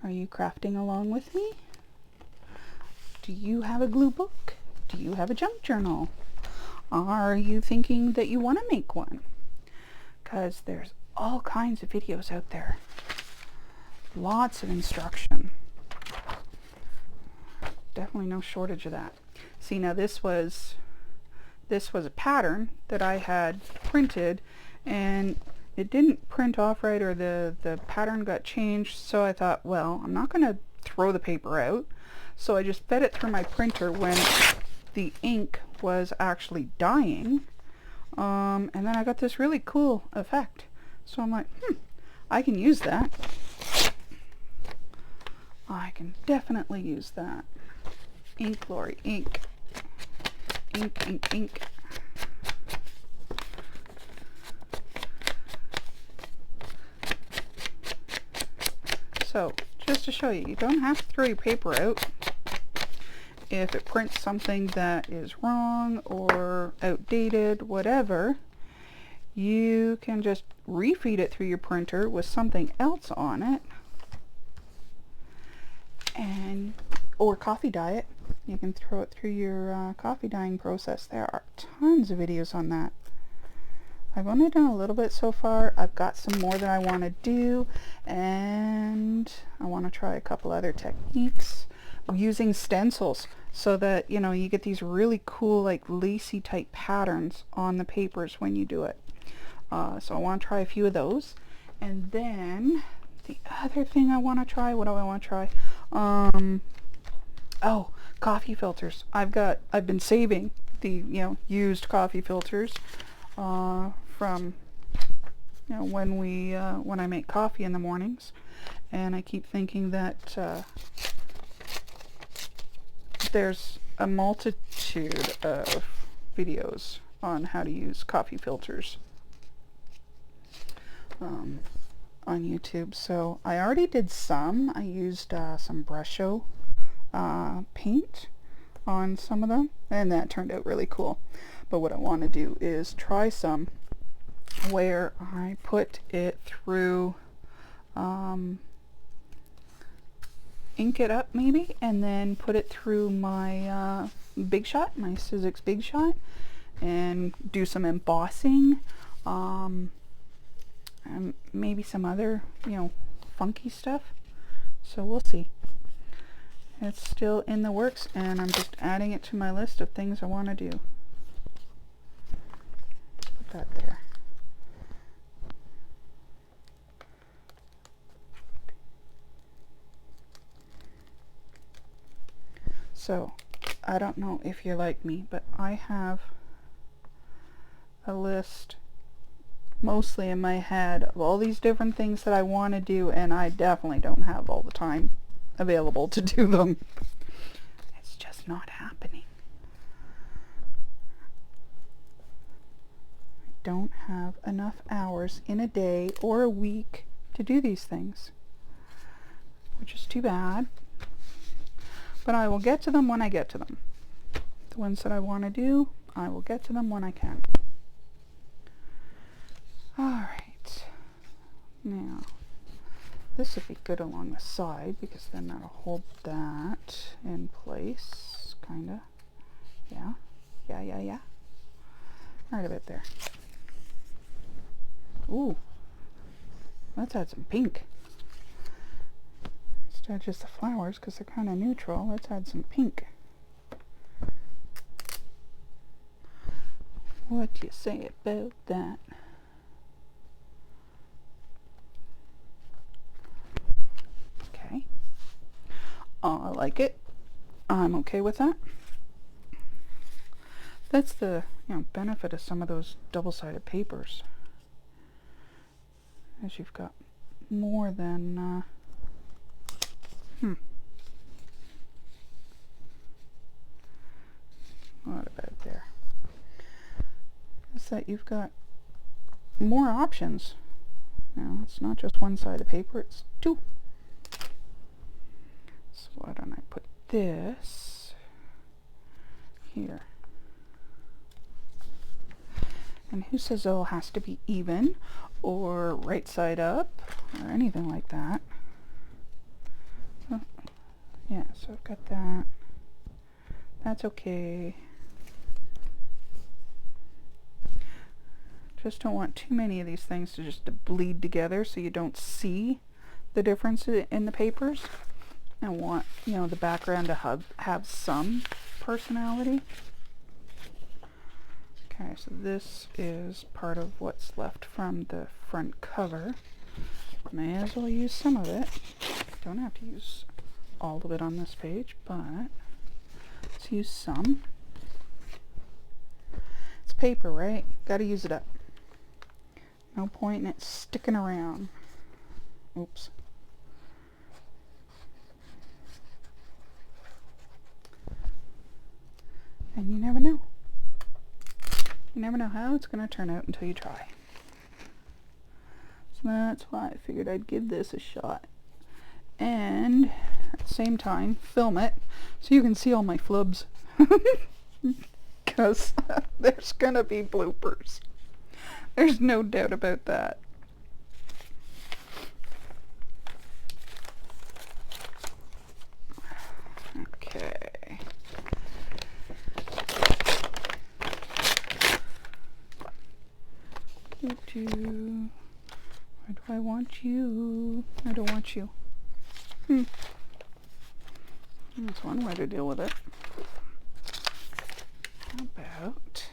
Are you crafting along with me? Do you have a glue book? Do you have a junk journal? Are you thinking that you want to make one? Because there's all kinds of videos out there. Lots of instruction. Definitely no shortage of that. See, now this was a pattern that I had printed, and it didn't print off right, or the pattern got changed, so I thought, well, I'm not going to throw the paper out. So I just fed it through my printer when the ink was actually dying. And then I got this really cool effect. So I'm like, I can use that. I can definitely use that. Ink, Lori, ink. Ink. So, just to show you, you don't have to throw your paper out. If it prints something that is wrong or outdated, whatever, you can just refeed it through your printer with something else on it, and or coffee dye it. you can throw it through your coffee dyeing process. There are tons of videos on that. I've only done a little bit so far. I've got some more that I want to do, and I want to try a couple other techniques using stencils so that, you know, you get these really cool like lacy type patterns on the papers when you do it. So I want to try a few of those. And then the other thing I want to try, what do I want to try? Oh, coffee filters. I've been saving the, you know, used coffee filters from, you know, when I make coffee in the mornings, and I keep thinking that there's a multitude of videos on how to use coffee filters on YouTube. So I already did some. I used some Brusho paint on some of them, and that turned out really cool. But what I want to do is try some where I put it through, ink it up maybe, and then put it through my Big Shot, my Sizzix Big Shot, and do some embossing, and maybe some other, you know, funky stuff. So we'll see. It's still in the works, and I'm just adding it to my list of things I want to do. Put that there. So, I don't know if you're like me, but I have a list mostly in my head of all these different things that I want to do, and I definitely don't have all the time available to do them. It's just not happening. I don't have enough hours in a day or a week to do these things, which is too bad. But I will get to them when I get to them. The ones that I want to do, I will get to them when I can. Alright. Now, this would be good along the side, because then that'll hold that in place. Kinda. Yeah. Yeah. Right about there. Ooh. Let's add some pink. Instead of just the flowers, because they're kind of neutral, let's add some pink. What do you say about that? Okay. I like it. I'm okay with that. That's the, you know, benefit of some of those double-sided papers, as you've got more than what about there? Is that you've got more options. Now, it's not just one side of paper, it's two. So why don't I put this here? And who says it all has to be even or right side up or anything like that? Oh, yeah, so I've got that. That's okay. Just don't want too many of these things to just bleed together so you don't see the difference in the papers. I want, you know, the background to have some personality. Okay, so this is part of what's left from the front cover. May as well use some of it. Don't have to use all of it on this page, but let's use some. It's paper, right? Gotta use it up. No point in it sticking around. Oops. And you never know. You never know how it's going to turn out until you try. So that's why I figured I'd give this a shot. And at the same time, film it so you can see all my flubs. Because there's going to be bloopers. There's no doubt about that. Okay. Where do I want you? I don't want you. That's one way to deal with it. How about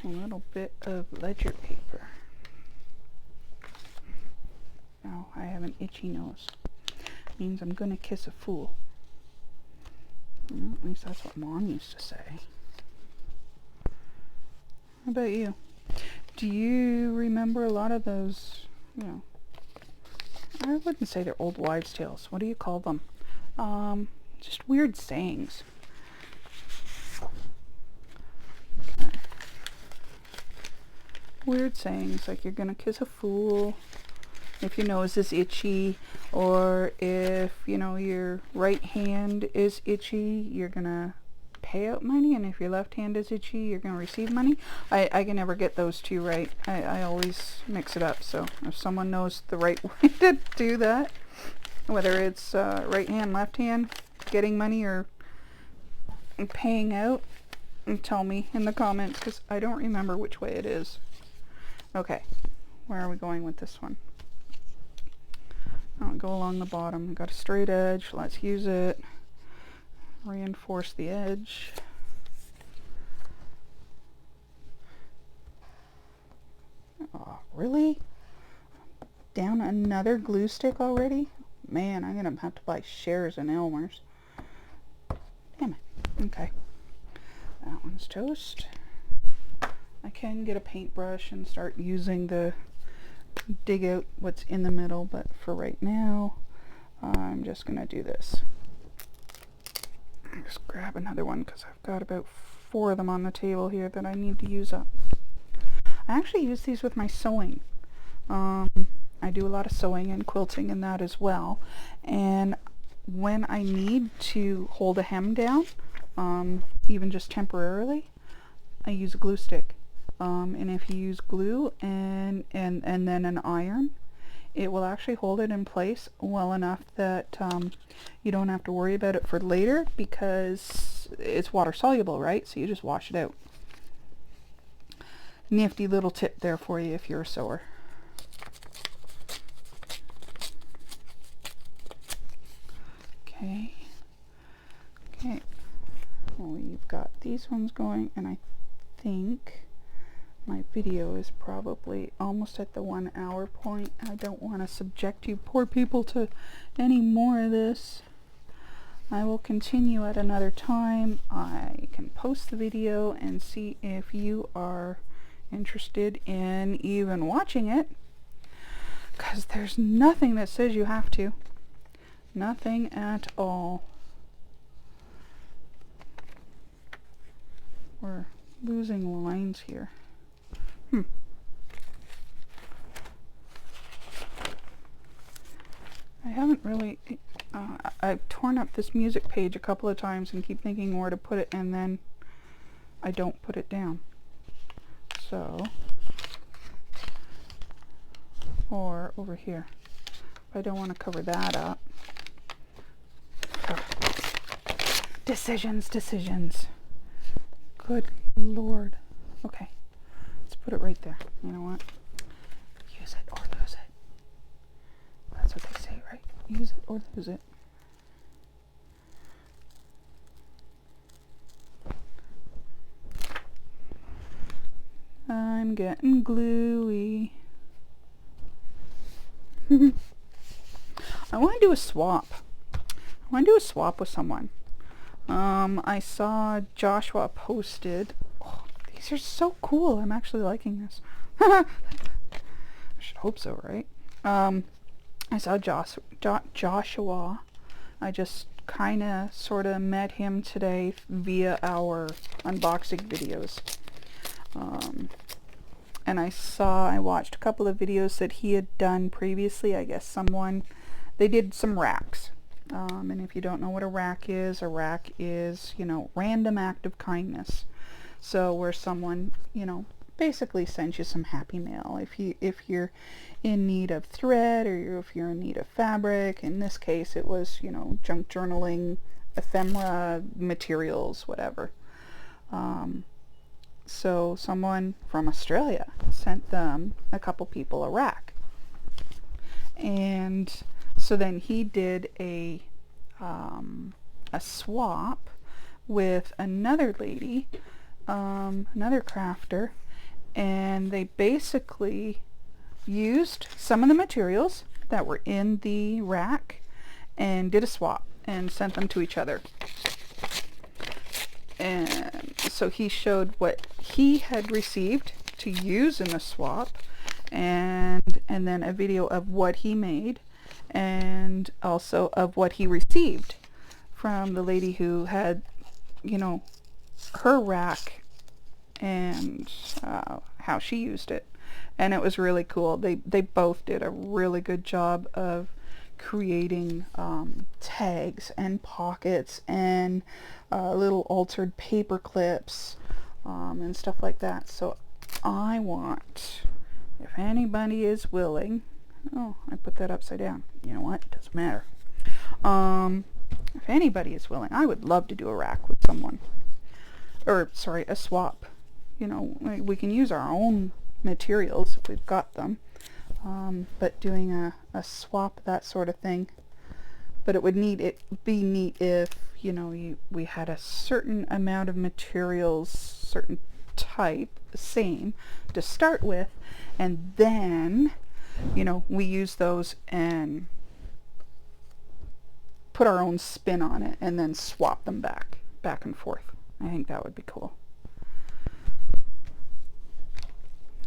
a little bit of ledger paper? Oh, I have an itchy nose. Means I'm gonna kiss a fool. Well, at least that's what Mom used to say. How about you? Do you remember a lot of those, you know, I wouldn't say they're old wives' tales. What do you call them? Just weird sayings. Okay. Weird sayings like you're gonna kiss a fool if your nose is itchy, or if, you know, your right hand is itchy, you're gonna pay out money, and if your left hand is itchy, you're gonna receive money. I can never get those two right. I always mix it up. So if someone knows the right way to do that, whether it's right hand, left hand, getting money or paying out, tell me in the comments, because I don't remember which way it is. Okay, where are we going with this one? I'll go along the bottom. Got a straight edge. Let's use it. Reinforce the edge. Oh, really? Down another glue stick already? Man, I'm gonna have to buy shares in Elmer's. Damn it. Okay. That one's toast. I can get a paintbrush and start using the dig out what's in the middle, but for right now I'm just gonna do this. Just grab another one because I've got about 4 of them on the table here that I need to use up. I actually use these with my sewing. I do a lot of sewing and quilting and that as well, and when I need to hold a hem down, even just temporarily, I use a glue stick. And if you use glue and then an iron, it will actually hold it in place well enough that you don't have to worry about it for later, because it's water soluble, right? So you just wash it out. Nifty little tip there for you if you're a sewer. Okay. Okay. Well, we've got these ones going, and I think my video is probably almost at the 1 hour point. I don't want to subject you poor people to any more of this. I will continue at another time. I can post the video and see if you are interested in even watching it, because there's nothing that says you have to. Nothing at all. We're losing lines here. I haven't really, I've torn up this music page a couple of times and keep thinking where to put it, and then I don't put it down. So, or over here. I don't want to cover that up. Oh. Decisions. Good Lord. Okay. Let's put it right there. You know what? Use it or lose it. That's what they say, right? Use it or lose it. I'm getting gluey. I want to do a swap. With someone. I saw Joshua posted. Oh, these are so cool. I'm actually liking this. I should hope so, right? I saw Joshua. I just kind of sort of met him today via our unboxing videos. And I watched a couple of videos that he had done previously. I guess they did some racks. And if you don't know what a rack is, you know, random act of kindness. So where someone, you know, basically sends you some happy mail. If you're in need of thread, or if you're in need of fabric, in this case it was, you know, junk journaling, ephemera, materials, whatever. So someone from Australia sent them, a couple people, a rack. And so then he did a swap with another lady, another crafter, and they basically used some of the materials that were in the rack and did a swap and sent them to each other. And so he showed what he had received to use in the swap, and then a video of what he made, and also of what he received from the lady who had, you know, her rack, and how she used it. And it was really cool. They both did a really good job of creating tags and pockets and little altered paper clips and stuff like that. So I want, if anybody is willing, oh, I put that upside down. You know what? It doesn't matter. If anybody is willing, I would love to do a rack with someone. Or, sorry, a swap. You know, we can use our own materials if we've got them. But doing a swap, that sort of thing. But it would be neat if, you know, we had a certain amount of materials, certain type, the same, to start with, and then, you know, we use those and put our own spin on it, and then swap them back and forth. I think that would be cool.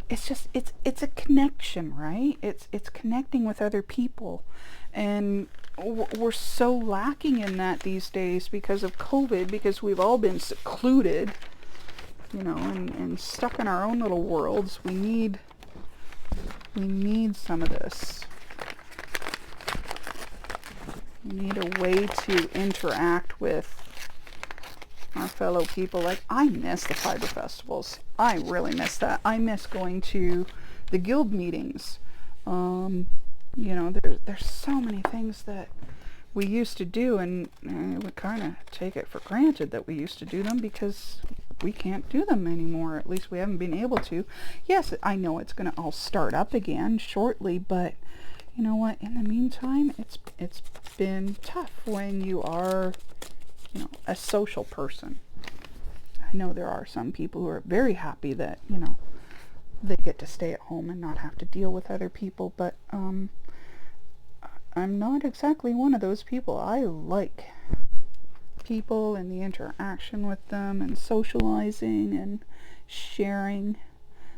It's just, it's a connection, right? It's connecting with other people, and we're so lacking in that these days because of COVID, because we've all been secluded, you know, and stuck in our own little worlds. We need some of this. We need a way to interact with our fellow people. Like, I miss the fiber festivals. I really miss that. I miss going to the guild meetings. You know, there's so many things that we used to do, and we kind of take it for granted that we used to do them because we can't do them anymore. At least we haven't been able to. Yes, I know it's going to all start up again shortly, but you know what? In the meantime, it's been tough when you are, you know, a social person. I know there are some people who are very happy that, you know, they get to stay at home and not have to deal with other people, but I'm not exactly one of those people. I like people and the interaction with them and socializing and sharing.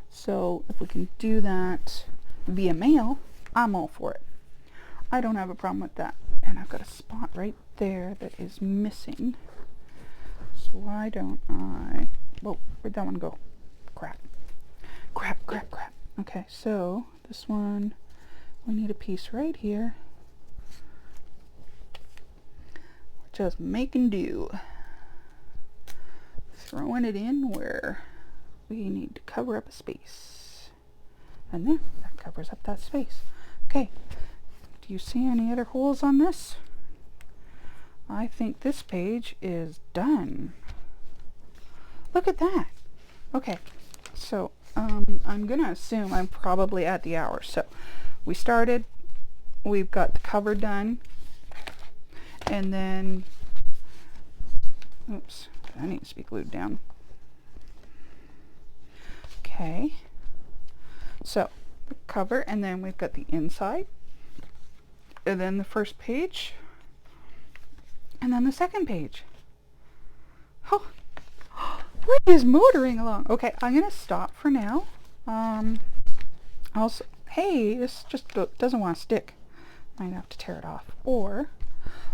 So if we can do that via mail, I'm all for it. I don't have a problem with that. And I've got a spot right there that is missing. So why don't I... Whoa, where'd that one go? Crap. Okay, so this one, we need a piece right here. We're just making do. Throwing it in where we need to cover up a space. And there, that covers up that space. Okay, do you see any other holes on this? I think this page is done. Look at that. Okay, so I'm gonna assume I'm probably at the hour. So we started, we've got the cover done, and then, oops, that needs to be glued down. Okay, so the cover, and then we've got the inside, and then the first page, and then the second page. Oh, we're just motoring along. Okay, I'm gonna stop for now. Also, hey, this just doesn't want to stick. Might have to tear it off. Or,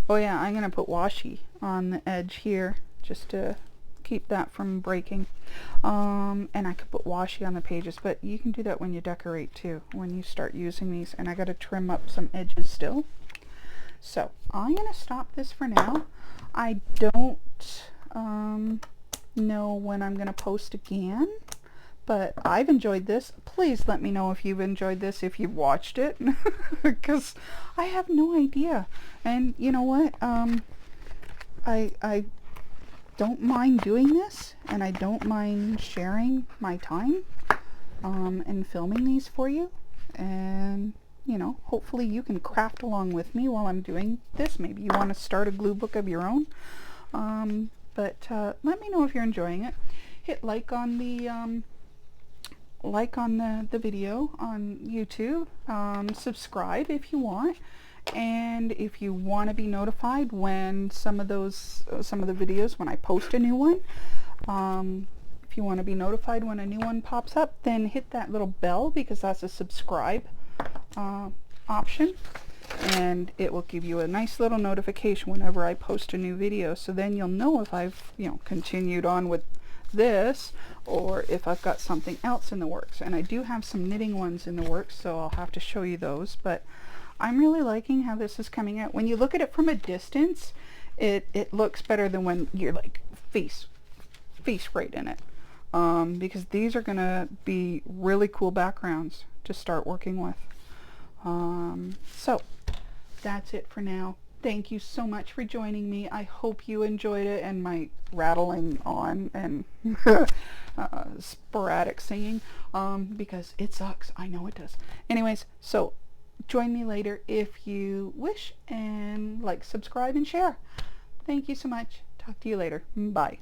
oh yeah, I'm gonna put washi on the edge here just to keep that from breaking. And I could put washi on the pages, but you can do that when you decorate too, when you start using these. And I gotta trim up some edges still. So I'm gonna stop this for now. I don't know when I'm gonna post again, but I've enjoyed this. Please let me know if you've enjoyed this, if you've watched it, because I have no idea. And you know what, I don't mind doing this, and I don't mind sharing my time and filming these for you. And you know, hopefully you can craft along with me while I'm doing this. Maybe you want to start a glue book of your own. But let me know if you're enjoying it. Hit like on the video on YouTube. Subscribe if you want. And if you want to be notified when some of the videos, when I post a new one, if you want to be notified when a new one pops up, then hit that little bell, because that's a subscribe option, and it will give you a nice little notification whenever I post a new video. So then you'll know if I've, you know, continued on with this, or if I've got something else in the works. And I do have some knitting ones in the works, so I'll have to show you those. But I'm really liking how this is coming out. When you look at it from a distance, it looks better than when you're like face right in it, because these are gonna be really cool backgrounds to start working with. So that's it for now. Thank you so much for joining me. I hope you enjoyed it, and my rattling on and sporadic singing, because it sucks. I know it does. Anyways, so join me later if you wish, and like, subscribe, and share. Thank you so much. Talk to you later. Bye.